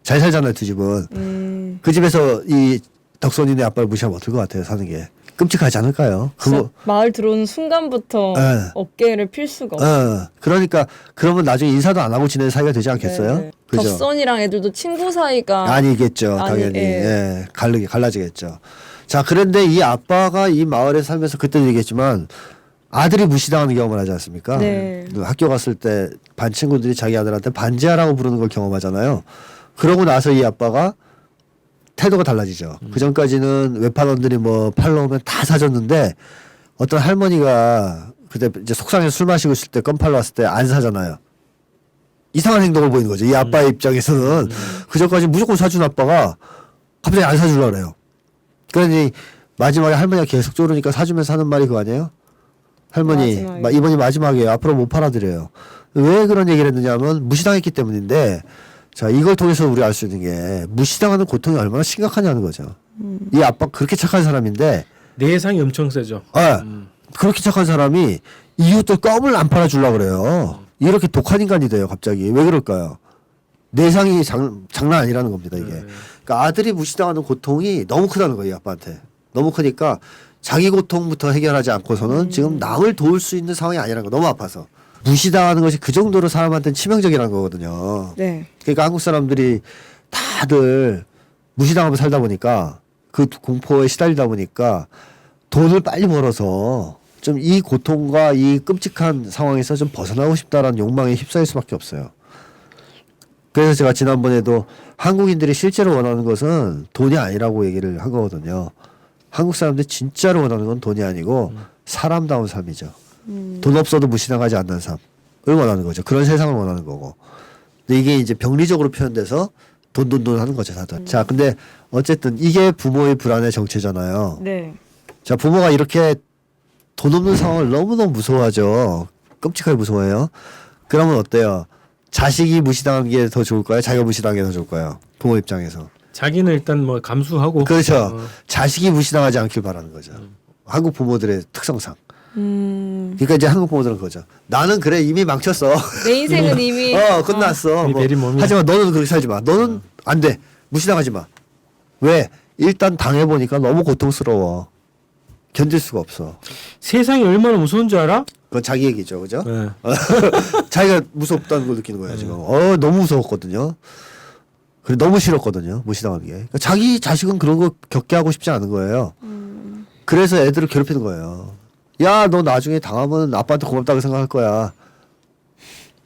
잘 살잖아요. 두 집은 그 집에서 이 덕선이네 아빠를 무시하면 어떨 것 같아요. 사는 게 끔찍하지 않을까요? 그거 마을 들어오는 순간부터 네. 어깨를 필 수가 없어요. 그러니까 그러면 나중에 인사도 안 하고 지내는 사이가 되지 않겠어요? 네. 그죠? 덕선이랑 애들도 친구 사이가 아니겠죠. 당연히 갈라지겠죠. 자, 그런데 이 아빠가 이 마을에 살면서 그때도 얘기했지만 아들이 무시당하는 경험을 하지 않습니까? 네. 학교 갔을 때 반 친구들이 자기 아들한테 반지하라고 부르는 걸 경험하잖아요. 그러고 나서 이 아빠가 태도가 달라지죠. 그 전까지는 외판원들이 뭐 팔러 오면 다 사줬는데 어떤 할머니가 그때 이제 속상해서 술 마시고 있을 때 껌 팔러 왔을 때 안 사잖아요. 이상한 행동을 보이는 거죠. 이 아빠의 입장에서는 그 전까지 무조건 사준 아빠가 갑자기 안 사주려고 그래요. 그러니 마지막에 할머니가 계속 쪼르니까 사주면서 하는 말이 그거 아니에요? 할머니 이번이 마지막이에요. 앞으로 못 팔아드려요. 왜 그런 얘기를 했느냐 하면 무시당했기 때문인데 자 이걸 통해서 우리가 알 수 있는 게 무시당하는 고통이 얼마나 심각하냐는 거죠. 이 아빠 그렇게 착한 사람인데 내상이 엄청 세죠. 그렇게 착한 사람이 이웃들 껌을 안 팔아주려고 그래요. 이렇게 독한 인간이 돼요 갑자기. 왜 그럴까요? 내상이 장난 아니라는 겁니다 이게. 그러니까 아들이 무시당하는 고통이 너무 크다는 거예요 이 아빠한테. 너무 크니까 자기 고통부터 해결하지 않고서는 지금 남을 도울 수 있는 상황이 아니라는 거. 너무 아파서. 무시당하는 것이 그 정도로 사람한테는 치명적이라는 거거든요. 네. 그러니까 한국 사람들이 다들 무시당하며 살다 보니까 그 공포에 시달리다 보니까 돈을 빨리 벌어서 좀 이 고통과 이 끔찍한 상황에서 좀 벗어나고 싶다라는 욕망에 휩싸일 수밖에 없어요. 그래서 제가 지난번에도 한국인들이 실제로 원하는 것은 돈이 아니라고 얘기를 한 거거든요. 한국 사람들이 진짜로 원하는 건 돈이 아니고 사람다운 삶이죠. 돈 없어도 무시당하지 않는 삶을 원하는 거죠. 그런 세상을 원하는 거고. 근데 이게 이제 병리적으로 표현돼서 돈 하는 거죠, 다들. 자, 근데 어쨌든 이게 부모의 불안의 정체잖아요. 네. 자, 부모가 이렇게 돈 없는 상황을 너무너무 무서워하죠. 끔찍하게 무서워해요. 그러면 어때요? 자식이 무시당한 게 더 좋을까요? 자기가 무시당한 게 더 좋을까요? 부모 입장에서. 자기는 일단 뭐 감수하고. 그렇죠. 자식이 무시당하지 않길 바라는 거죠. 한국 부모들의 특성상. 그러니까 이제 한국 부모들은 그거죠. 나는 그래 이미 망쳤어. 내 인생은 이미 끝났어. 이미 내린 몸이야. 하지만 너는 그렇게 살지 마. 너는 안 돼. 무시당하지 마. 왜? 일단 당해보니까 너무 고통스러워. 견딜 수가 없어. 세상이 얼마나 무서운 줄 알아? 그건 자기 얘기죠, 그죠? 네. 자기가 무섭다는 걸 느끼는 거야 지금. 너무 무서웠거든요. 그래 너무 싫었거든요. 무시당하는 게. 그러니까 자기 자식은 그런 거 겪게 하고 싶지 않은 거예요. 그래서 애들을 괴롭히는 거예요. 야, 너 나중에 당하면 아빠한테 고맙다고 생각할 거야.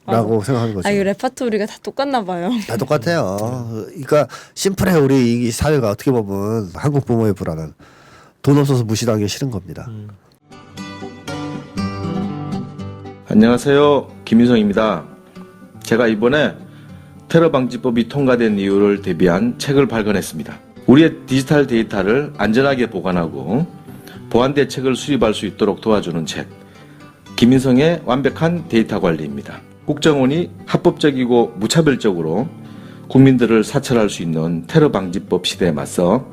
라고 생각하는 거죠. 이 레파토리가 다 똑같나 봐요. 다 똑같아요. 그러니까 심플해. 우리 이 사회가 어떻게 보면 한국 부모의 불안은 돈 없어서 무시당하기 싫은 겁니다. 안녕하세요. 김인성입니다. 제가 이번에 테러 방지법이 통과된 이유를 대비한 책을 발간했습니다. 우리의 디지털 데이터를 안전하게 보관하고 보안 대책을 수립할 수 있도록 도와주는 책, 김인성의 완벽한 데이터 관리입니다. 국정원이 합법적이고 무차별적으로 국민들을 사찰할 수 있는 테러 방지법 시대에 맞서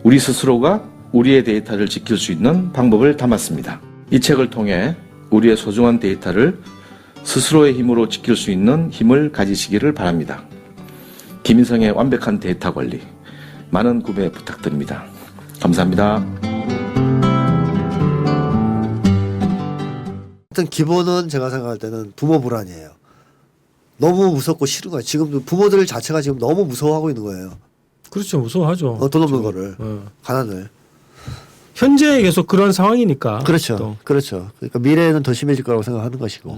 우리 스스로가 우리의 데이터를 지킬 수 있는 방법을 담았습니다. 이 책을 통해 우리의 소중한 데이터를 스스로의 힘으로 지킬 수 있는 힘을 가지시기를 바랍니다. 김인성의 완벽한 데이터 관리, 많은 구매 부탁드립니다. 감사합니다. 하여튼 기본은 제가 생각할 때는 부모 불안이에요. 너무 무섭고 싫은 거예요. 지금 부모들 자체가 지금 너무 무서워하고 있는 거예요. 그렇죠. 무서워하죠. 돈 없는 거를. 어. 가난을. 현재 계속 그런 상황이니까. 그렇죠. 또. 그렇죠. 그러니까 미래에는 더 심해질 거라고 생각하는 것이고.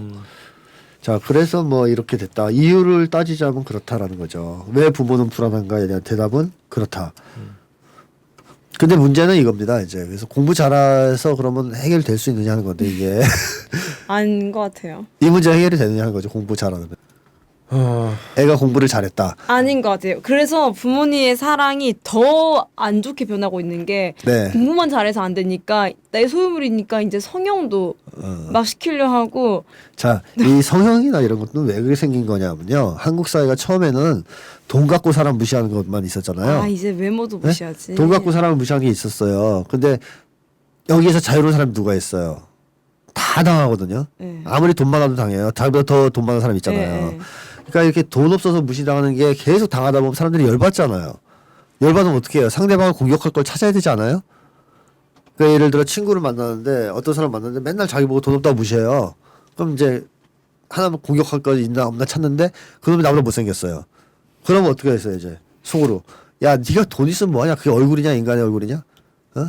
자, 그래서 뭐 이렇게 됐다. 이유를 따지자면 그렇다라는 거죠. 왜 부모는 불안한가에 대한 대답은 그렇다. 근데 문제는 이겁니다. 이제 그래서 공부 잘해서 그러면 해결될 수 있느냐 하는 건데 이게 아닌 것 같아요. 이 문제 해결이 되느냐 하는 거죠. 공부 잘하면. 애가 공부를 잘했다. 아닌 것 같아요. 그래서 부모님의 사랑이 더 안 좋게 변하고 있는 게 네. 공부만 잘해서 안 되니까 내 소유물이니까 이제 성형도 막 시키려 하고 자, 이 성형이나 이런 것도 왜 그렇게 생긴 거냐면요. 한국 사회가 처음에는 돈 갖고 사람 무시하는 것만 있었잖아요. 아 이제 외모도 네? 무시하지. 돈 갖고 사람을 무시하는 게 있었어요. 근데 여기에서 자유로운 사람이 누가 있어요? 다 당하거든요. 네. 아무리 돈 많아도 당해요. 자기보다 더 돈 많은 사람 있잖아요. 네. 그러니까 이렇게 돈 없어서 무시당하는 게 계속 당하다 보면 사람들이 열받잖아요. 열받으면 어떻게 해요? 상대방을 공격할 걸 찾아야 되지 않아요? 그러니까 예를 들어 친구를 만나는데 어떤 사람 만나는데 맨날 자기 보고 돈 없다고 무시해요. 그럼 이제 하나 공격할 거 있나 없나 찾는데 그놈이 나보다 못생겼어요. 그러면 어떻게 했어요 이제 속으로 야 네가 돈 있으면 뭐하냐 그게 얼굴이냐 인간의 얼굴이냐 어?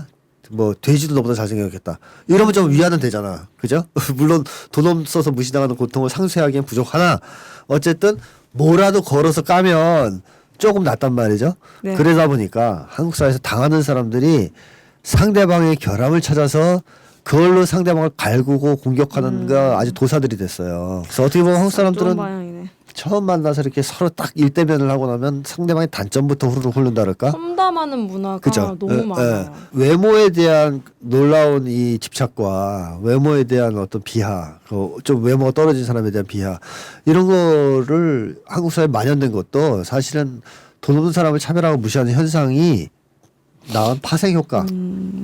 뭐 돼지도 너보다 잘생겼겠다 이러면 좀 위안은 되잖아 그죠? 물론 돈 없어서 무시당하는 고통을 상쇄하기엔 부족하나 어쨌든 뭐라도 걸어서 까면 조금 낫단 말이죠. 네. 그러다 보니까 한국 사회에서 당하는 사람들이 상대방의 결함을 찾아서 그걸로 상대방을 갈구고 공격하는 거 아주 도사들이 됐어요. 그래서 어떻게 보면 한국 좋은 사람들은 방향이네. 처음 만나서 이렇게 서로 딱 일대면을 하고 나면 상대방의 단점부터 후루룩 흐른다 그럴까? 험담하는 문화가 그죠? 너무 많아요. 외모에 대한 놀라운 이 집착과 외모에 대한 어떤 비하, 좀 외모가 떨어진 사람에 대한 비하 이런 거를 한국 사회에 만연된 것도 사실은 돈 없는 사람을 차별하고 무시하는 현상이 나온 파생 효과,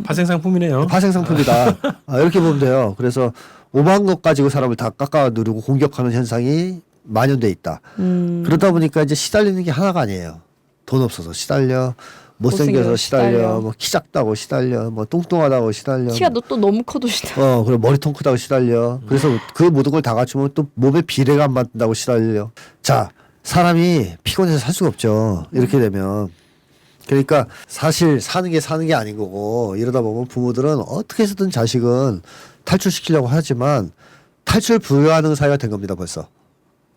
파생상품이네요. 파생 상품이다. 이렇게 보면 돼요. 그래서 오만 것 가지고 사람을 다 깎아 누르고 공격하는 현상이 만연돼 있다. 그러다 보니까 이제 시달리는 게 하나가 아니에요. 돈 없어서 시달려, 못생겨서 시달려, 뭐 키 작다고 시달려, 뭐 뚱뚱하다고 시달려. 키가 또 너무 커도 시다. 그리고 머리통 크다고 시달려. 그래서 그 모든 걸 다 갖추면 또 몸에 비례가 안 맞는다고 시달려. 자, 사람이 피곤해서 살 수가 없죠. 이렇게 되면. 그러니까 사실 사는 게 아닌 거고 이러다 보면 부모들은 어떻게 해서든 자식은 탈출시키려고 하지만 탈출 불가능 사회가 된 겁니다 벌써.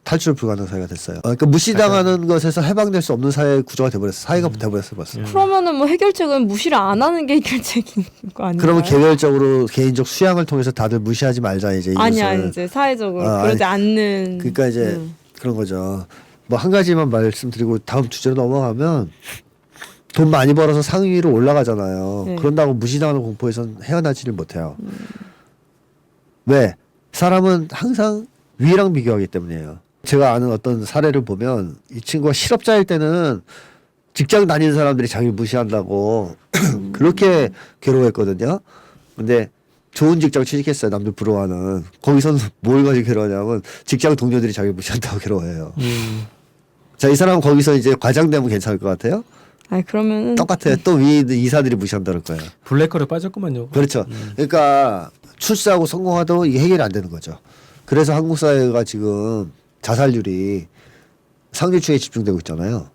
탈출 불가능 사회가 됐어요. 그러니까 무시당하는 것에서 해방될 수 없는 사회 구조가 돼버렸어. 사회가 돼버렸어 벌써. 그러면은 뭐 해결책은 무시를 안 하는 게 해결책인 거 아닌가요? 그러면 개별적으로 개인적 수양을 통해서 다들 무시하지 말자 이제 이것을. 아니 이제 사회적으로 아, 그러지 않는. 그러니까 이제 그런 거죠. 뭐 한 가지만 말씀드리고 다음 주제로 넘어가면 돈 많이 벌어서 상위로 올라가잖아요. 네. 그런다고 무시당하는 공포에선 헤어나지를 못해요. 왜? 사람은 항상 위랑 비교하기 때문이에요. 제가 아는 어떤 사례를 보면 이 친구가 실업자일 때는 직장 다니는 사람들이 자기를 무시한다고 그렇게 괴로워했거든요. 근데 좋은 직장 취직했어요. 남들 부러워하는. 거기서는 뭘 가지고 괴로워하냐면 직장 동료들이 자기를 무시한다고 괴로워해요. 자, 이 사람은 거기서 이제 과장되면 괜찮을 것 같아요? 아니 그러면은 똑같아요. 또 위 이사들이 무시한다 그럴 거예요. 블랙홀에 빠졌구만요. 그렇죠. 그러니까 출세하고 성공하도 이게 해결이 안 되는 거죠. 그래서 한국 사회가 지금 자살률이 상류층에 집중되고 있잖아요.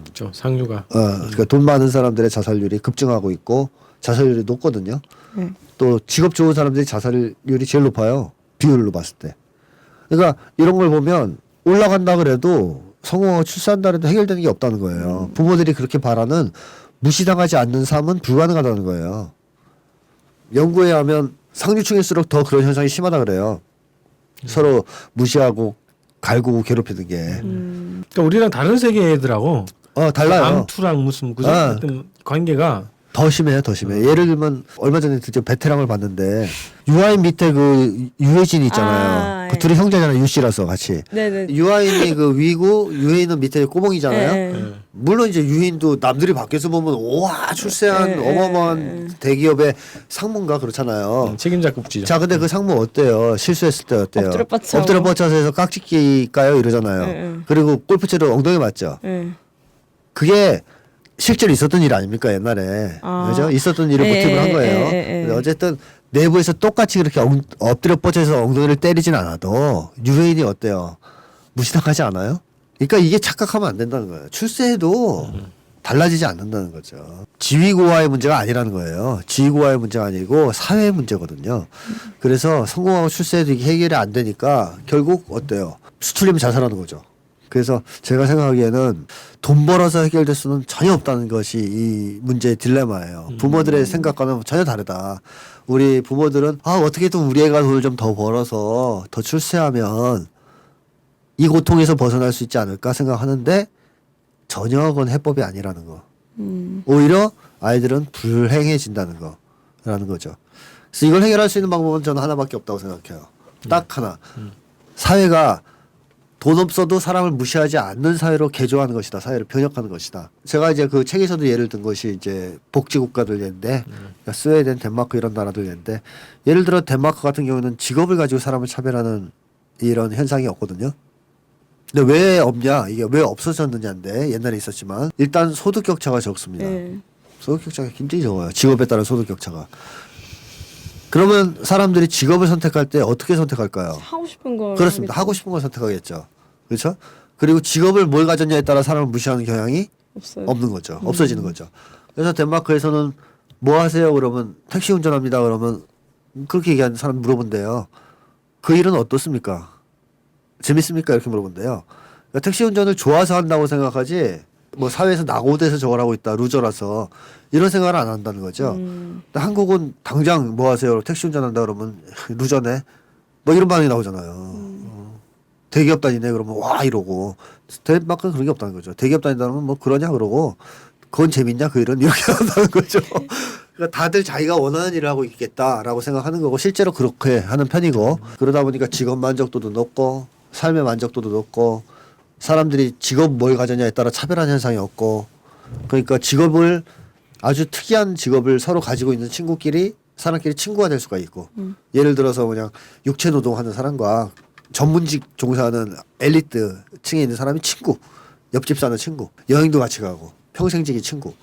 그렇죠. 상류가. 그러니까 돈 많은 사람들의 자살률이 급증하고 있고 자살률이 높거든요. 또 직업 좋은 사람들이 자살률이 제일 높아요. 비율로 봤을 때. 그러니까 이런 걸 보면 올라간다 그래도 성공하고 출세한다 그래도 해결되는 게 없다는 거예요. 부모들이 그렇게 바라는 무시당하지 않는 삶은 불가능하다는 거예요. 연구에 하면 상류층일수록 더 그런 현상이 심하다 그래요. 서로 무시하고 갈구고 괴롭히는 게. 그러니까 우리랑 다른 세계 애들하고 달라요. 암투랑 무슨 그죠? 어떤 관계가 더 심해요, 더 심해. 예를 들면 얼마 전에 드디어 베테랑을 봤는데 유아인 밑에 그 유해진이 있잖아요. 그 예. 둘이 형제잖아요, 유 씨라서 같이. 네네. 유아인이 그 위고 유해인은 밑에 꼬몽이잖아요. 네. 물론 이제 유해인도 남들이 밖에서 보면 우와 출세한 네. 어마어마한 대기업의 상무인가 그렇잖아요. 책임자 급지죠. 자, 근데 그 상무 어때요? 실수했을 때 어때요? 엎드려 뻗쳐. 엎드려 뻗쳐서 해서 깍짓기까요 이러잖아요. 네. 그리고 골프채로 엉덩이 맞죠. 네. 그게 실제로 있었던 일 아닙니까 옛날에. 아. 그죠? 있었던 일을 모티브로 한 거예요. 근데 어쨌든 내부에서 똑같이 그렇게 엎드려 뻗쳐서 엉덩이를 때리진 않아도 유해인이 어때요? 무시당하지 않아요? 그러니까 이게 착각하면 안 된다는 거예요. 출세해도 달라지지 않는다는 거죠. 지위고하의 문제가 아니라는 거예요. 지위고하의 문제가 아니고 사회의 문제거든요. 그래서 성공하고 출세해도 이게 해결이 안 되니까 결국 어때요? 수출리면 자살하는 거죠. 그래서 제가 생각하기에는 돈 벌어서 해결될 수는 전혀 없다는 것이 이 문제의 딜레마예요. 부모들의 생각과는 전혀 다르다. 우리 부모들은 어떻게든 우리 애가 돈을 좀 더 벌어서 더 출세하면 이 고통에서 벗어날 수 있지 않을까 생각하는데 전혀 그건 해법이 아니라는 거. 오히려 아이들은 불행해진다는 거라는 거죠. 그래서 이걸 해결할 수 있는 방법은 저는 하나밖에 없다고 생각해요. 딱 하나. 사회가 돈 없어도 사람을 무시하지 않는 사회로 개조하는 것이다. 사회를 변혁하는 것이다. 제가 이제 그 책에서도 예를 든 것이 이제 복지 국가들 예인데 그러니까 스웨덴, 덴마크 이런 나라들 예인데 예를 들어 덴마크 같은 경우는 직업을 가지고 사람을 차별하는 이런 현상이 없거든요. 근데 왜 없냐? 이게 왜 없어졌느냐인데 옛날에 있었지만 일단 소득 격차가 적습니다. 소득 격차가 굉장히 적어요. 직업에 따른 소득 격차가. 그러면 사람들이 직업을 선택할 때 어떻게 선택할까요? 하고 싶은 걸 그렇습니다. 하고 싶은 걸 선택하겠죠. 그렇죠? 그리고 직업을 뭘 가졌냐에 따라 사람을 무시하는 경향이 없어요. 없는 거죠. 없어지는 거죠. 그래서 덴마크에서는 뭐 하세요? 그러면 택시 운전합니다. 그러면 그렇게 얘기하는 사람 물어본대요. 그 일은 어떻습니까? 재밌습니까? 이렇게 물어본대요. 그러니까 택시 운전을 좋아서 한다고 생각하지 뭐 사회에서 낙오돼서 저걸 하고 있다. 루저라서 이런 생각을 안 한다는 거죠. 근데 한국은 당장 뭐 하세요? 택시 운전한다 그러면 루저네. 뭐 이런 반응이 나오잖아요. 대기업 다니네 그러면 와 이러고 덴마크는 그런 게 없다는 거죠. 대기업 다닌다 그러면 뭐 그러냐 그러고 그건 재밌냐 그 일은 이렇게 한다는 거죠. 그러니까 다들 자기가 원하는 일을 하고 있겠다라고 생각하는 거고 실제로 그렇게 하는 편이고 그러다 보니까 직업 만족도도 높고 삶의 만족도도 높고 사람들이 직업 뭘 가졌냐에 따라 차별하는 현상이 없고 그러니까 직업을 아주 특이한 직업을 서로 가지고 있는 친구끼리 사람끼리 친구가 될 수가 있고 예를 들어서 그냥 육체 노동하는 사람과 전문직 종사하는 엘리트 층에 있는 사람이 친구 옆집 사는 친구 여행도 같이 가고 평생지기 친구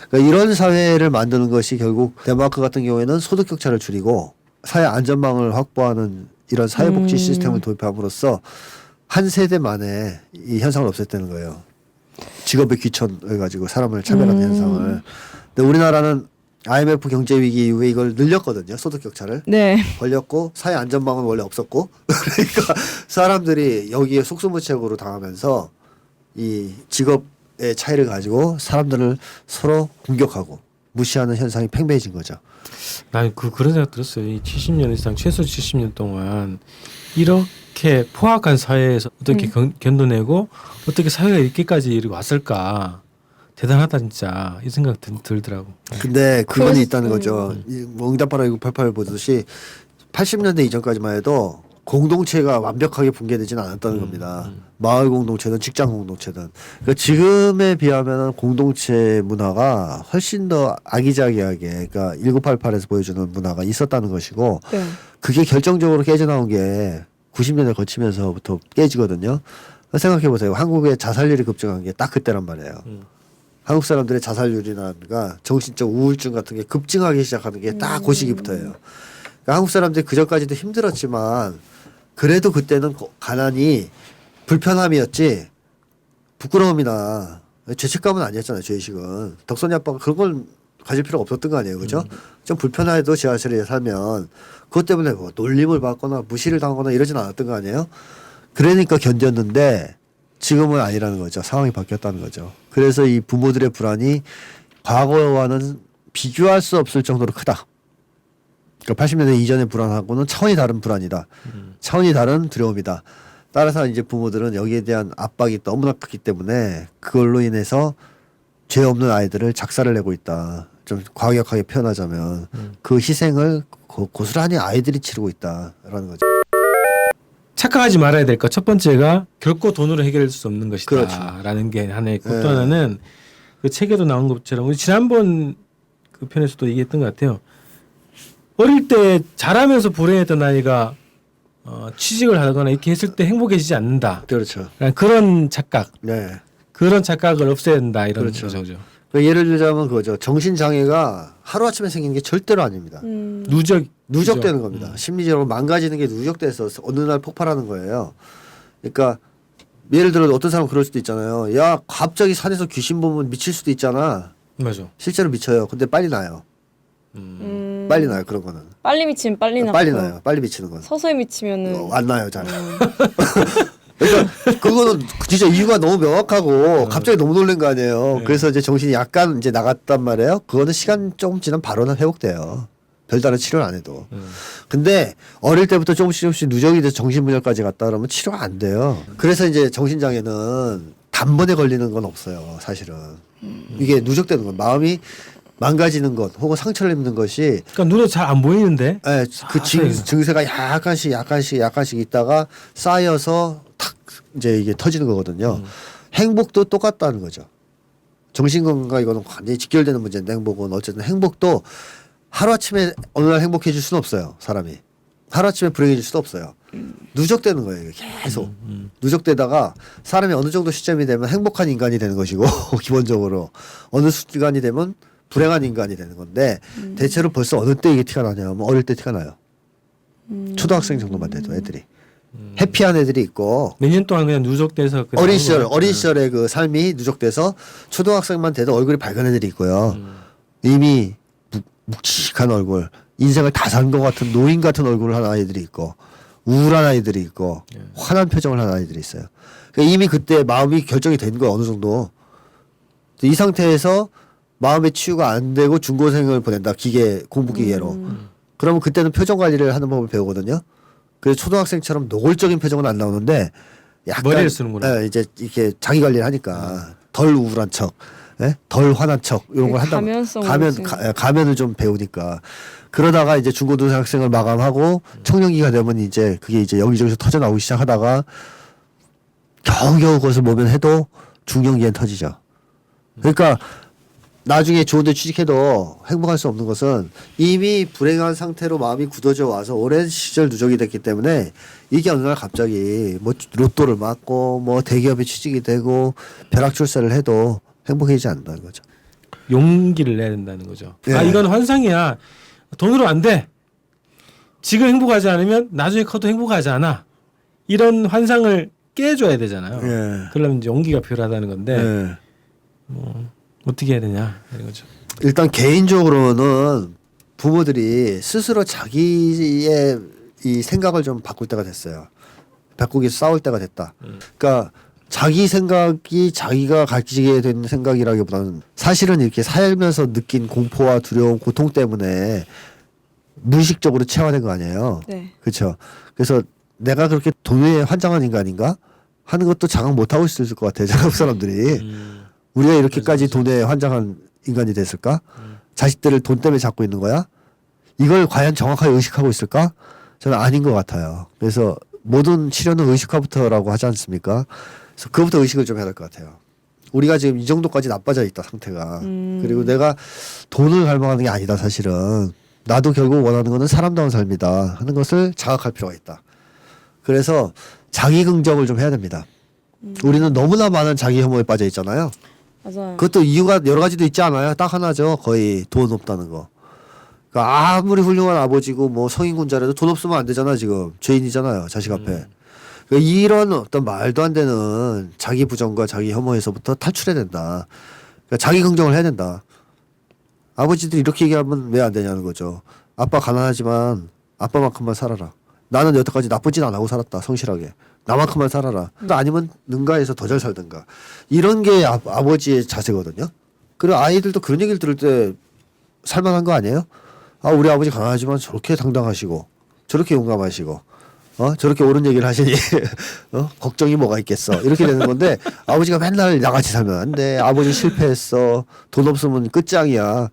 그러니까 이런 사회를 만드는 것이 결국 덴마크 같은 경우에는 소득 격차를 줄이고 사회 안전망을 확보하는 이런 사회복지 시스템을 도입함으로써 한 세대 만에 이 현상을 없앴다는 거예요. 직업의 귀천을 가지고 사람을 차별하는 현상을. 근데 우리나라는 IMF 경제 위기 이후에 이걸 늘렸거든요. 소득 격차를. 네. 벌렸고 사회 안전망은 원래 없었고 그러니까 사람들이 여기에 속수무책으로 당하면서 이 직업의 차이를 가지고 사람들을 서로 공격하고 무시하는 현상이 팽배해진 거죠. 난 그런 생각 들었어요. 이 70년 이상 최소 70년 동안 이렇게 포악한 사회에서 어떻게 견뎌내고 어떻게 사회가 이렇게까지 왔을까 대단하다 진짜 이 생각 들더라고. 근데 그건 있다는 거죠. 뭐 응답하라 1988 보듯이 80년대 이전까지만 해도 공동체가 완벽하게 붕괴되지는 않았다는 겁니다. 마을 공동체든 직장 공동체든. 그러니까 지금에 비하면 공동체 문화가 훨씬 더 아기자기하게 그러니까 1988에서 보여주는 문화가 있었다는 것이고 네. 그게 결정적으로 깨져나온 게 90년대 거치면서부터 깨지거든요. 생각해 보세요. 한국의 자살률이 급증한 게 딱 그때란 말이에요. 한국 사람들의 자살률이라든가 정신적 우울증 같은 게 급증하기 시작하는 게 딱 그 시기부터예요. 그러니까 한국 사람들이 그전까지도 힘들었지만 그래도 그때는 가난이 불편함이었지 부끄러움이나 죄책감은 아니었잖아요. 죄의식은. 덕선이 아빠가 그런 걸 가질 필요가 없었던 거 아니에요. 그죠? 좀 불편해도 지하철에 살면 그것 때문에 뭐 놀림을 받거나 무시를 당하거나 이러진 않았던 거 아니에요. 그러니까 견뎠는데 지금은 아니라는 거죠. 상황이 바뀌었다는 거죠. 그래서 이 부모들의 불안이 과거와는 비교할 수 없을 정도로 크다. 그러니까 80년대 이전의 불안하고는 차원이 다른 불안이다. 차원이 다른 두려움이다. 따라서 이제 부모들은 여기에 대한 압박이 너무나 크기 때문에 그걸로 인해서 죄 없는 아이들을 작사를 내고 있다. 좀 과격하게 표현하자면 그 희생을 고스란히 아이들이 치르고 있다라는 거죠. 착각하지 말아야 될 것. 첫 번째가 결코 돈으로 해결할 수 없는 것이다. 그렇죠. 라는 게 하나의 있고 네. 또 하나는 그 책에도 나온 것처럼 우리 지난번 그 편에서도 얘기했던 것 같아요. 어릴 때 자라면서 불행했던 아이가 취직을 하거나 이렇게 했을 때 행복해지지 않는다. 그렇죠. 그런 착각. 네. 그런 착각을 없애야 된다. 이런 그렇죠. 거죠. 그러니까 예를 들자면 그거죠. 정신 장애가 하루 아침에 생기는 게 절대로 아닙니다. 누적되는 겁니다. 심리적으로 망가지는 게 누적돼서 어느 날 폭발하는 거예요. 그러니까 예를 들어 어떤 사람은 그럴 수도 있잖아요. 야 갑자기 산에서 귀신 보면 미칠 수도 있잖아. 맞아. 실제로 미쳐요. 근데 빨리 나요. 빨리 나요. 그런 거는. 빨리 미치면 빨리 나고. 빨리 나요. 빨리 미치는 건. 서서히 미치면은 안 나요, 잘. 그러니까 그거는 진짜 이유가 너무 명확하고 갑자기 너무 놀란 거 아니에요. 그래서 이제 정신이 약간 이제 나갔단 말이에요. 그거는 시간 조금 지나면 바로는 회복돼요. 별다른 치료를 안 해도. 근데 어릴 때부터 조금씩 누적이 돼서 정신분열까지 갔다 그러면 치료가 안 돼요. 그래서 이제 정신장애는 단번에 걸리는 건 없어요, 사실은. 이게 누적되는 건 마음이 망가지는 것 혹은 상처를 입는 것이 그러니까 눈에 잘 안 보이는데. 예, 그 증세가 약간씩 있다가 쌓여서 탁 이제 이게 터지는 거거든요. 행복도 똑같다는 거죠. 정신건강 이거는 완전히 직결되는 문제인데 행복은 어쨌든 행복도 하루아침에 어느 날 행복해질 수는 없어요. 사람이. 하루아침에 불행해질 수도 없어요. 누적되는 거예요. 계속. 누적되다가 사람이 어느 정도 시점이 되면 행복한 인간이 되는 것이고 기본적으로 어느 시간이 되면 불행한 인간이 되는 건데 대체로 벌써 어느 때 이게 티가 나냐면 어릴 때 티가 나요. 초등학생 정도만 돼도 애들이. 해피한 애들이 있고 몇 년 동안 그냥 누적돼서 그냥 어린 시절의 그 삶이 누적돼서 초등학생만 돼도 얼굴이 밝은 애들이 있고요. 이미 묵직한 얼굴, 인생을 다 산 것 같은 노인 같은 얼굴을 한 아이들이 있고 우울한 아이들이 있고 화난 표정을 한 아이들이 있어요. 그러니까 이미 그때 마음이 결정이 된 거예요. 어느 정도. 이 상태에서 마음의 치유가 안 되고 중고생을 보낸다. 공부 기계로. 그러면 그때는 표정 관리를 하는 법을 배우거든요. 그래서 초등학생처럼 노골적인 표정은 안 나오는데 약간 머리를 쓰는구나. 이제 이렇게 자기 관리를 하니까 덜 우울한 척, 덜 화난 척 이런 걸 한다. 가면을 좀 배우니까 그러다가 이제 중고등학생을 마감하고 청년기가 되면 이제 그게 이제 여기저기서 터져 나오기 시작하다가 겨우겨우 그것을 모면해도 중년기엔 터지죠. 그러니까 나중에 좋은 데 취직해도 행복할 수 없는 것은 이미 불행한 상태로 마음이 굳어져 와서 오랜 시절 누적이 됐기 때문에 이게 어느 날 갑자기 뭐 로또를 맞고 뭐 대기업에 취직이 되고 벼락출세를 해도 행복해지지 않는다는 거죠. 용기를 내야 된다는 거죠. 예. 아 이건 환상이야. 돈으로 안 돼. 지금 행복하지 않으면 나중에 커도 행복하지 않아. 이런 환상을 깨줘야 되잖아요. 예. 그러려면 이제 용기가 필요하다는 건데 예. 어떻게 해야 되냐 이런 거죠. 일단 개인적으로는 부모들이 스스로 자기의 이 생각을 좀 바꿀 때가 됐어요. 바꾸기 위해서 싸울 때가 됐다. 그러니까 자기 생각이 자기가 가지게 된 생각이라기보다는 사실은 이렇게 살면서 느낀 공포와 두려움, 고통 때문에 무의식적으로 체화된 거 아니에요. 네. 그렇죠. 그래서 내가 그렇게 돈에 환장한 인간인가 하는 것도 자각 못 하고 있을 것 같아요. 한국 사람들이. 우리가 이렇게까지 돈에 환장한 인간이 됐을까? 자식들을 돈 때문에 잡고 있는 거야? 이걸 과연 정확하게 의식하고 있을까? 저는 아닌 것 같아요. 그래서 모든 치료는 의식화부터라고 하지 않습니까? 그래서 그거부터 의식을 좀 해야 될 것 같아요. 우리가 지금 이 정도까지 나빠져 있다 상태가. 그리고 내가 돈을 갈망하는 게 아니다 사실은. 나도 결국 원하는 거는 사람다운 삶이다 하는 것을 자각할 필요가 있다. 그래서 자기 긍정을 좀 해야 됩니다. 우리는 너무나 많은 자기 혐오에 빠져 있잖아요. 맞아요. 그것도 이유가 여러 가지도 있지 않아요? 딱 하나죠. 거의 돈 없다는 거. 그러니까 아무리 훌륭한 아버지고 뭐 성인군자라도 돈 없으면 안 되잖아 지금. 죄인이잖아요. 자식 앞에. 그러니까 이런 어떤 말도 안 되는 자기 부정과 자기 혐오에서부터 탈출해야 된다. 그러니까 자기 긍정을 해야 된다. 아버지들이 이렇게 얘기하면 왜 안 되냐는 거죠. 아빠 가난하지만 아빠만큼만 살아라. 나는 여태까지 나쁜 짓 안 하고 살았다. 성실하게. 나만큼만 살아라. 아니면 능가해서 더 잘 살든가. 이런 게 아버지의 자세거든요. 그리고 아이들도 그런 얘기를 들을 때 살만한 거 아니에요? 아 우리 아버지 가난하지만 저렇게 당당하시고 저렇게 용감하시고 저렇게 옳은 얘기를 하시니 걱정이 뭐가 있겠어. 이렇게 되는 건데 아버지가 맨날 나같이 살면 안 돼. 아버지 실패했어. 돈 없으면 끝장이야.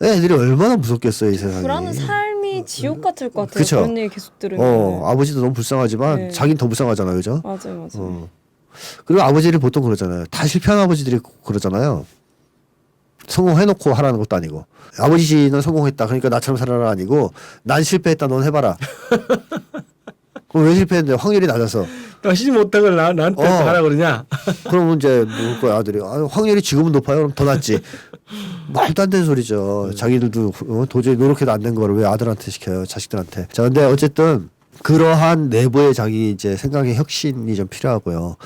애들이 얼마나 무섭겠어요 이 세상에. 불안한 삶이 지옥 같을 것 같아요. 그쵸? 그런 얘기 계속 들으면. 아버지도 너무 불쌍하지만 네. 자긴 더 불쌍하잖아요, 그죠? 맞아요. 그리고 아버지를 보통 그러잖아요. 다 실패한 아버지들이 그러잖아요. 성공해놓고 하라는 것도 아니고. 아버지는 성공했다. 그러니까 나처럼 살아라 아니고 난 실패했다. 넌 해봐라. 그럼 왜 실패했는데 확률이 낮아서. 나 시집 못한 걸 나한테 하라 그러냐? 그러면 이제 뭘 거야 아들이. 확률이 지금은 높아요. 그럼 더 낫지. 말도 안 되는 소리죠. 자기들도 도저히 노력해도 안 된 거를 왜 아들한테 시켜요, 자식들한테. 자, 근데 어쨌든 그러한 내부의 자기 이제 생각의 혁신이 좀 필요하고요.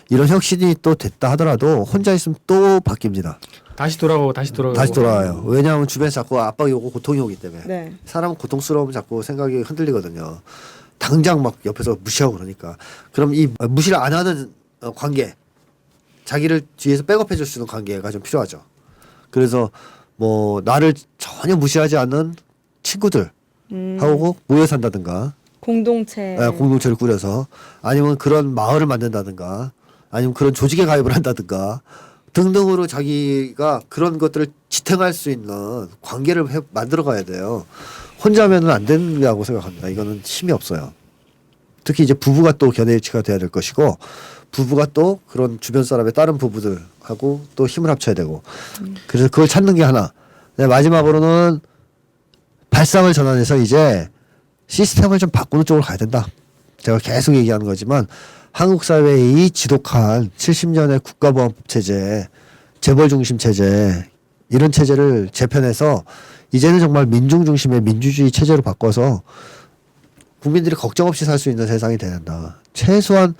이런 혁신이 또 됐다 하더라도 혼자 있으면 또 바뀝니다. 다시 돌아가고 다시 돌아가고. 다시 돌아와요. 왜냐하면 주변에서 자꾸 압박이 오고 고통이 오기 때문에. 네. 사람은 고통스러우면 자꾸 생각이 흔들리거든요. 당장 막 옆에서 무시하고 그러니까. 그럼 이 무시를 안 하는 관계, 자기를 뒤에서 백업해 줄 수 있는 관계가 좀 필요하죠. 그래서 뭐 나를 전혀 무시하지 않는 친구들 하고 모여 산다든가 공동체. 공동체를 꾸려서 아니면 그런 마을을 만든다든가 아니면 그런 조직에 가입을 한다든가 등등으로 자기가 그런 것들을 지탱할 수 있는 관계를 만들어 가야 돼요. 혼자면은 안 된다고 생각합니다. 이거는 힘이 없어요. 특히 이제 부부가 또 견해일치가 돼야 될 것이고 부부가 또 그런 주변 사람의 다른 부부들하고 또 힘을 합쳐야 되고 그래서 그걸 찾는 게 하나. 네, 마지막으로는 발상을 전환해서 이제 시스템을 좀 바꾸는 쪽으로 가야 된다. 제가 계속 얘기하는 거지만 한국 사회의 이 지독한 70년의 국가보안법 체제, 재벌 중심 체제 이런 체제를 재편해서 이제는 정말 민중 중심의 민주주의 체제로 바꿔서 국민들이 걱정 없이 살 수 있는 세상이 돼야 된다. 최소한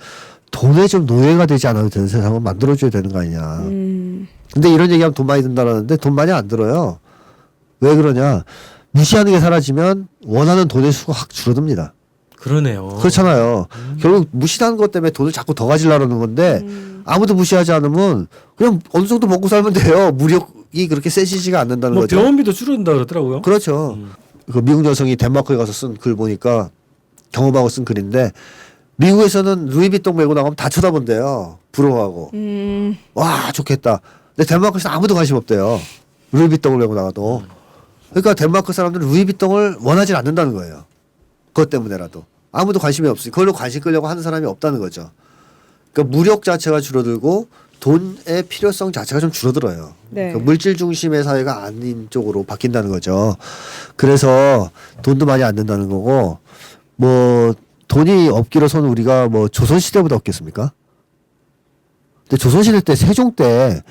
돈에 좀 노예가 되지 않아도 되는 세상을 만들어줘야 되는 거 아니냐. 근데 이런 얘기하면 돈 많이 든다라는데 돈 많이 안 들어요. 왜 그러냐. 무시하는 게 사라지면 원하는 돈의 수가 확 줄어듭니다. 그러네요. 그렇잖아요. 결국 무시하는 것 때문에 돈을 자꾸 더 가지려는 건데 아무도 무시하지 않으면 그냥 어느 정도 먹고 살면 돼요. 무력이 그렇게 세지지가 않는다는 뭐 거죠. 병원비도 줄어든다 그러더라고요. 그렇죠. 그 미국 여성이 덴마크에 가서 쓴 글 보니까 경험하고 쓴 글인데 미국에서는 루이비통 메고 나가면 다 쳐다본대요. 부러워하고. 와 좋겠다. 근데 덴마크에서 아무도 관심 없대요. 루이비통을 메고 나가도. 그러니까 덴마크 사람들은 루이비통을 원하지 않는다는 거예요. 그것 때문에라도. 아무도 관심이 없으니 그걸로 관심 끌려고 하는 사람이 없다는 거죠. 그러니까 무력 자체가 줄어들고 돈의 필요성 자체가 좀 줄어들어요. 네. 그러니까 물질 중심의 사회가 아닌 쪽으로 바뀐다는 거죠. 그래서 돈도 많이 안 든다는 거고 뭐 돈이 없기로서는 우리가 뭐 조선시대보다 없겠습니까? 근데 조선시대 때 세종 때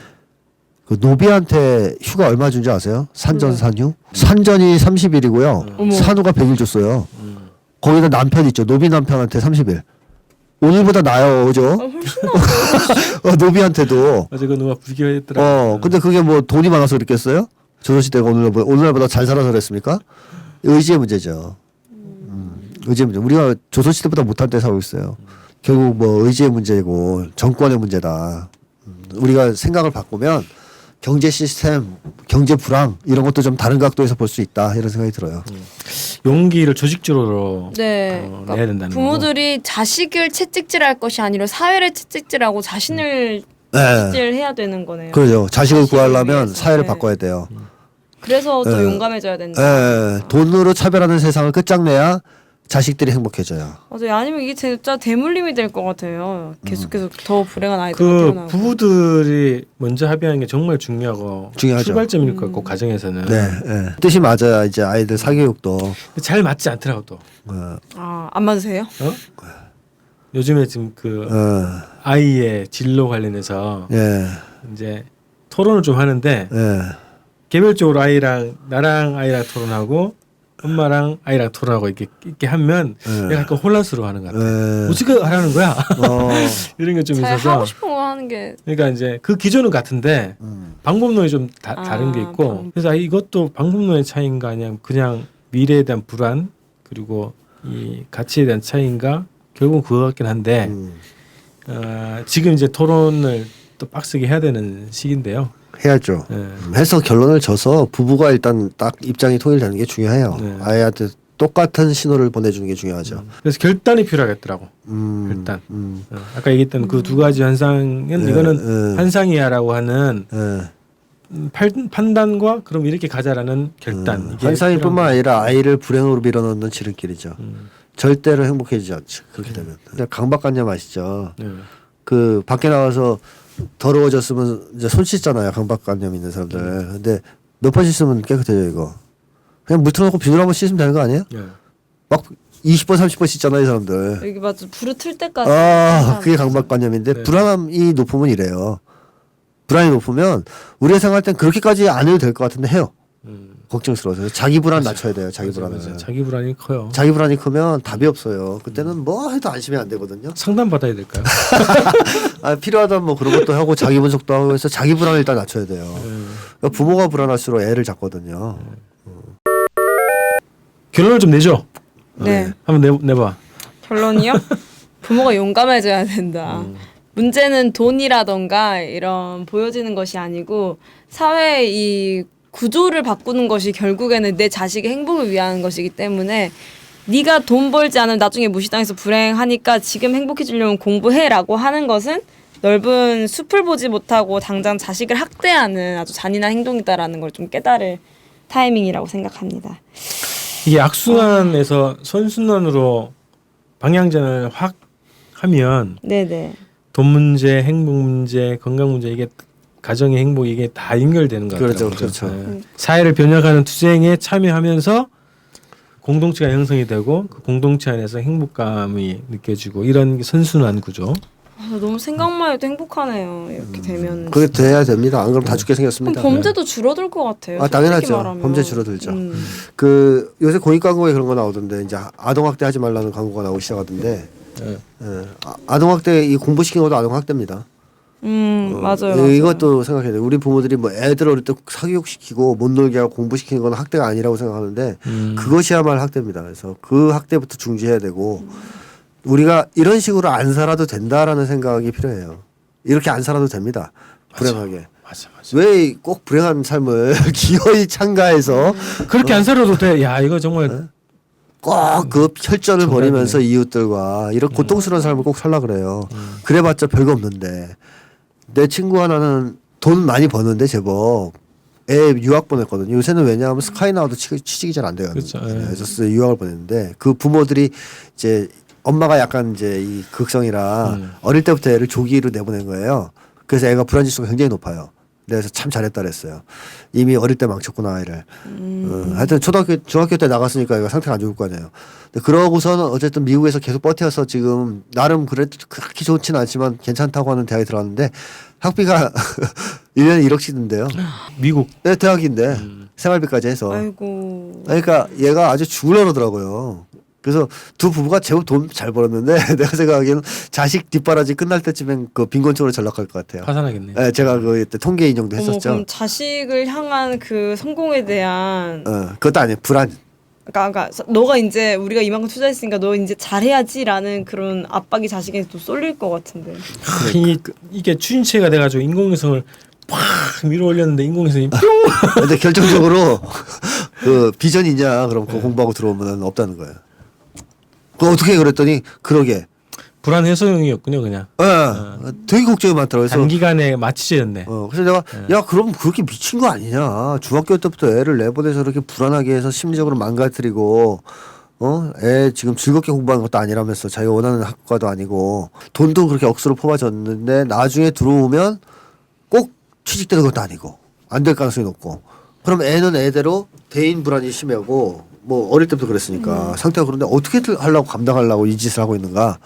그 노비한테 휴가 얼마 준지 아세요? 산전 산휴? 산전이 30일이고요. 어머. 산후가 100일 줬어요. 거기다 남편 있죠. 노비 남편한테 30일. 오늘보다 나아요, 그죠? 노비한테도. 어제 그 누가 비교했더라고요. 근데 그게 뭐 돈이 많아서 그랬겠어요? 조선시대가 오늘날보다 잘 살아서 그랬습니까? 의지의 문제죠. 의지의 문제. 우리가 조선시대보다 못한 때 살고 있어요. 결국 뭐 의지의 문제고 정권의 문제다. 우리가 생각을 바꾸면 경제 시스템, 경제 불황 이런 것도 좀 다른 각도에서 볼 수 있다 이런 생각이 들어요. 용기를 조직적으로 네. 내야 된다는 부모들이 자식을 채찍질할 것이 아니라 사회를 채찍질하고 자신을 네. 채찍질해야 되는 거네요. 그러죠. 자식을 자식을 구하려면 위해서. 사회를 네. 바꿔야 돼요. 그래서 더 네. 용감해져야 된다. 돈으로 차별하는 세상을 끝장내야 자식들이 행복해져요. 맞아요. 아니면 이게 진짜 대물림이 될 것 같아요. 계속해서 더 불행한 아이들이 그 태어나고. 부부들이 먼저 합의하는 게 정말 중요하고 중요하죠. 출발점일 것 같고 가정에서는 네. 뜻이 맞아야 이제 아이들 사교육도 잘 맞지 않더라고 또. 안 맞으세요? 요즘에 지금 그 아이의 진로 관련해서 이제 토론을 좀 하는데 개별적으로 나랑 아이랑 토론하고 엄마랑 아이랑 토론하고 이렇게 하면 내가 약간 혼란스러워하는 것 같아. 어떻게 하라는 거야? 이런 게 좀 잘 있어서. 하고 싶은 거 하는 게. 그러니까 이제 그 기준은 같은데 방법론이 좀 다른 게 있고 그래서 이것도 방법론의 차이인가 아니면 그냥 미래에 대한 불안 그리고 이 가치에 대한 차이인가 결국은 그거 같긴 한데 지금 이제 토론을 또 빡세게 해야 되는 시기인데요. 해야죠. 네. 해서 결론을 져서 부부가 일단 딱 입장이 통일되는 게 중요해요. 네. 아이한테 똑같은 신호를 보내주는 게 중요하죠. 그래서 결단이 필요하겠더라고. 결단. 아까 얘기했던 그 두 가지 현상은 이거는 환상이야라고 하는 판단과 그럼 이렇게 가자라는 결단. 이게 환상일뿐만 필요한 아니라 아이를 불행으로 밀어넣는 지름길이죠. 절대로 행복해지지 않죠. 그렇게 되면. 근데 강박관념 아시죠? 네. 그 밖에 나와서 더러워졌으면 이제 손 씻잖아요. 강박관념 있는 사람들. 근데 몇 번 씻으면 깨끗해져 이거. 그냥 물 틀어놓고 비누로 한번 씻으면 되는 거 아니에요? 네. 막 20번 30번 씻잖아요 이 사람들. 여기 맞아. 불을 틀 때까지. 그게 강박관념인데 네. 불안함이 높으면 이래요. 불안이 높으면 우리가 생각할 땐 그렇게까지 안 해도 될 것 같은데 해요. 걱정스러워서 자기 불안 낮춰야 돼요. 자기 불안을. 맞아요. 자기 불안이 커요. 자기 불안이 크면 답이 없어요. 그때는 뭐 해도 안심이 안 되거든요. 상담 받아야 될까요? 아, 필요하다면 뭐 그런 것도 하고 자기 분석도 하고 해서 자기 불안을 일단 낮춰야 돼요. 그러니까 부모가 불안할수록 애를 잡거든요. 결론을 좀 내죠. 네. 한번 내봐. 결론이요? 부모가 용감해져야 된다. 문제는 돈이라던가 이런 보여지는 것이 아니고 사회의 이 구조를 바꾸는 것이 결국에는 내 자식의 행복을 위한 것이기 때문에 네가 돈 벌지 않으면 나중에 무시당해서 불행하니까 지금 행복해지려면 공부해라고 하는 것은 넓은 숲을 보지 못하고 당장 자식을 학대하는 아주 잔인한 행동이다라는 걸 좀 깨달을 타이밍이라고 생각합니다. 이게 악순환에서 선순환으로 방향전을 확 하면 네네. 돈 문제, 행복 문제, 건강 문제 이게 가정의 행복 이게 다 연결되는 것 같아요. 그렇죠, 그렇죠. 사회를 변혁하는 투쟁에 참여하면서 공동체가 형성이 되고 그 공동체 안에서 행복감이 느껴지고 이런 게 선순환 구조. 아, 너무 생각만 해도 행복하네요. 이렇게 되면. 그게 돼야 됩니다. 안 그러면 다 죽게 그럼 생겼습니다. 범죄도 줄어들 것 같아요. 아, 당연하죠. 솔직히 말하면. 범죄 줄어들죠. 음. 그 요새 공익 광고에 그런 거 나오던데 이제 아동 학대하지 말라는 광고가 나오기 시작하던데 네. 아동 학대 이 공부시킨 것도 아동 학대입니다. 맞아요. 맞아요. 이것도 생각해야 돼. 우리 부모들이 뭐 애들 어릴 때 사교육시키고 못 놀게 하고 공부시키는 건 학대가 아니라고 생각하는데 그것이야말로 학대입니다. 그래서 그 학대부터 중지해야 되고 우리가 이런 식으로 안 살아도 된다라는 생각이 필요해요. 이렇게 안 살아도 됩니다. 불행하게. 맞아. 왜 꼭 불행한 삶을 기어이 참가해서 그렇게 안 살아도 돼. 야 이거 정말 꼭 그 혈전을 정답이네. 벌이면서 이웃들과 이런 고통스러운 삶을 꼭 살라 그래요. 그래봤자 별거 없는데 내 친구 하나는 돈 많이 버는데 제법 애 유학 보냈거든요. 요새는 왜냐하면 스카이나우도 취직이 잘 안 돼요. 그렇죠. 예. 그래서 유학을 보냈는데 그 부모들이 이제 엄마가 약간 이제 이 극성이라 어릴 때부터 애를 조기로 내보낸 거예요. 그래서 애가 불안 지수가 굉장히 높아요. 그래서 참 잘했다 그랬어요. 이미 어릴 때 망쳤구나 아이를. 하여튼 중학교 때 나갔으니까 애가 상태가 안 좋을 거 아니에요. 근데 그러고서는 어쨌든 미국에서 계속 버텨서 지금 나름 그래도 그렇게 좋지는 않지만 괜찮다고 하는 대학에 들어갔는데 학비가 1년에 1억씩 든대요. 미국 네, 대학인데 생활비까지 해서. 아이고. 그러니까 얘가 아주 죽을려 그러더라고요. 그래서 두 부부가 제법 돈 잘 벌었는데 내가 생각하기에는 자식 뒷바라지 끝날 때쯤엔 그 빈곤층으로 전락할 것 같아요. 파산하겠네. 네, 제가 그때 통계 인정도 어머, 했었죠. 그럼 자식을 향한 그 성공에 대한 그것도 아니에요. 불안. 그러니까 너가 이제 우리가 이만큼 투자했으니까 너 이제 잘해야지라는 그런 압박이 자식에게 또 쏠릴 것 같은데. 이게 추진체가 돼가지고 인공위성을 팍 밀어 올렸는데 인공위성이 뿅. 근데 결정적으로 그 비전이 있냐 그럼 그거 공부하고 들어오면 없다는 거예요. 그 어떻게 그랬더니 그러게. 불안 해소용이었군요 그냥. 되게 걱정이 많더라고요. 그래서 단기간에 마취제였네. 그래서 내가 야 그럼 그렇게 미친 거 아니냐. 중학교 때부터 애를 내보내서 그렇게 불안하게 해서 심리적으로 망가뜨리고 애 지금 즐겁게 공부하는 것도 아니라면서 자기가 원하는 학과도 아니고 돈도 그렇게 억수로 뽑아줬는데 나중에 들어오면 꼭 취직되는 것도 아니고 안 될 가능성이 높고 그럼 애는 애대로 대인 불안이 심하고 뭐 어릴 때부터 그랬으니까 상태가 그런데 어떻게 하려고 감당하려고 이 짓을 하고 있는가.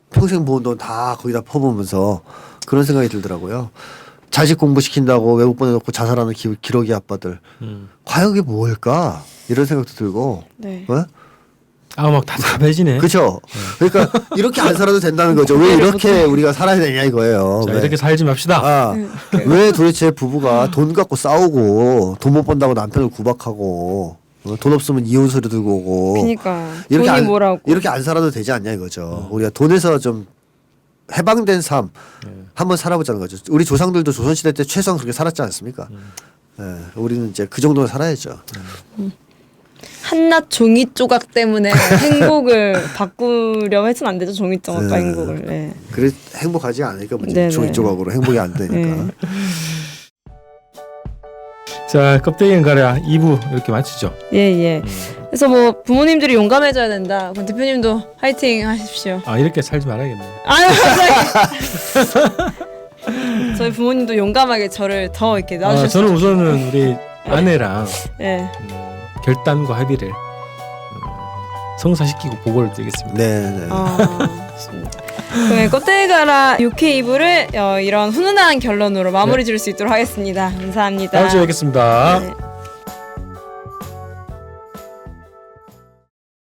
평생 모은 돈 다 거기다 퍼보면서 그런 생각이 들더라고요. 자식 공부시킨다고 외국 보내놓고 자살하는 기러기 아빠들. 과연 그게 뭘까? 이런 생각도 들고. 네. 막 답답해지네. 그렇죠. 그러니까 이렇게 안 살아도 된다는 거죠. 왜 이렇게 우리가 살아야 되냐 이거예요. 자, 왜? 이렇게 살지 맙시다. 왜 도대체 부부가 돈 갖고 싸우고 돈 못 번다고 남편을 구박하고 돈 없으면 이혼 소리 들고 오고. 그러니까 이렇게 돈이 안, 뭐라고. 이렇게 안 살아도 되지 않냐 이거죠. 우리가 돈에서 좀 해방된 삶 한번 살아보자는 거죠. 우리 조상들도 조선시대 때 최소한 그렇게 살았지 않습니까? 우리는 이제 그 정도는 살아야죠. 한낱 종이 조각 때문에 행복을 바꾸려고 해서는 안 되죠. 종이 조각과 행복을. 네. 그래 행복하지 않으니까 문제. 네네. 종이 조각으로 행복이 안 되니까. 네. 자, 껍데기는 가랴 2부 이렇게 마치죠. 예. 그래서 뭐 부모님들이 용감해져야 된다. 그럼 대표님도 화이팅 하십시오. 이렇게 살지 말아야겠네. 아유, 저희 부모님도 용감하게 저를 더 이렇게 놔주셨어요. 저는 우선은 우리 아내랑 예. 결단과 합의를 성사시키고 보고를 드리겠습니다. 네. 좋습니다. 그러면 꽃대가라 6회 2부를 이런 훈훈한 결론으로 마무리 지을 수 있도록 하겠습니다. 감사합니다. 다음 주에 뵙겠습니다. 네.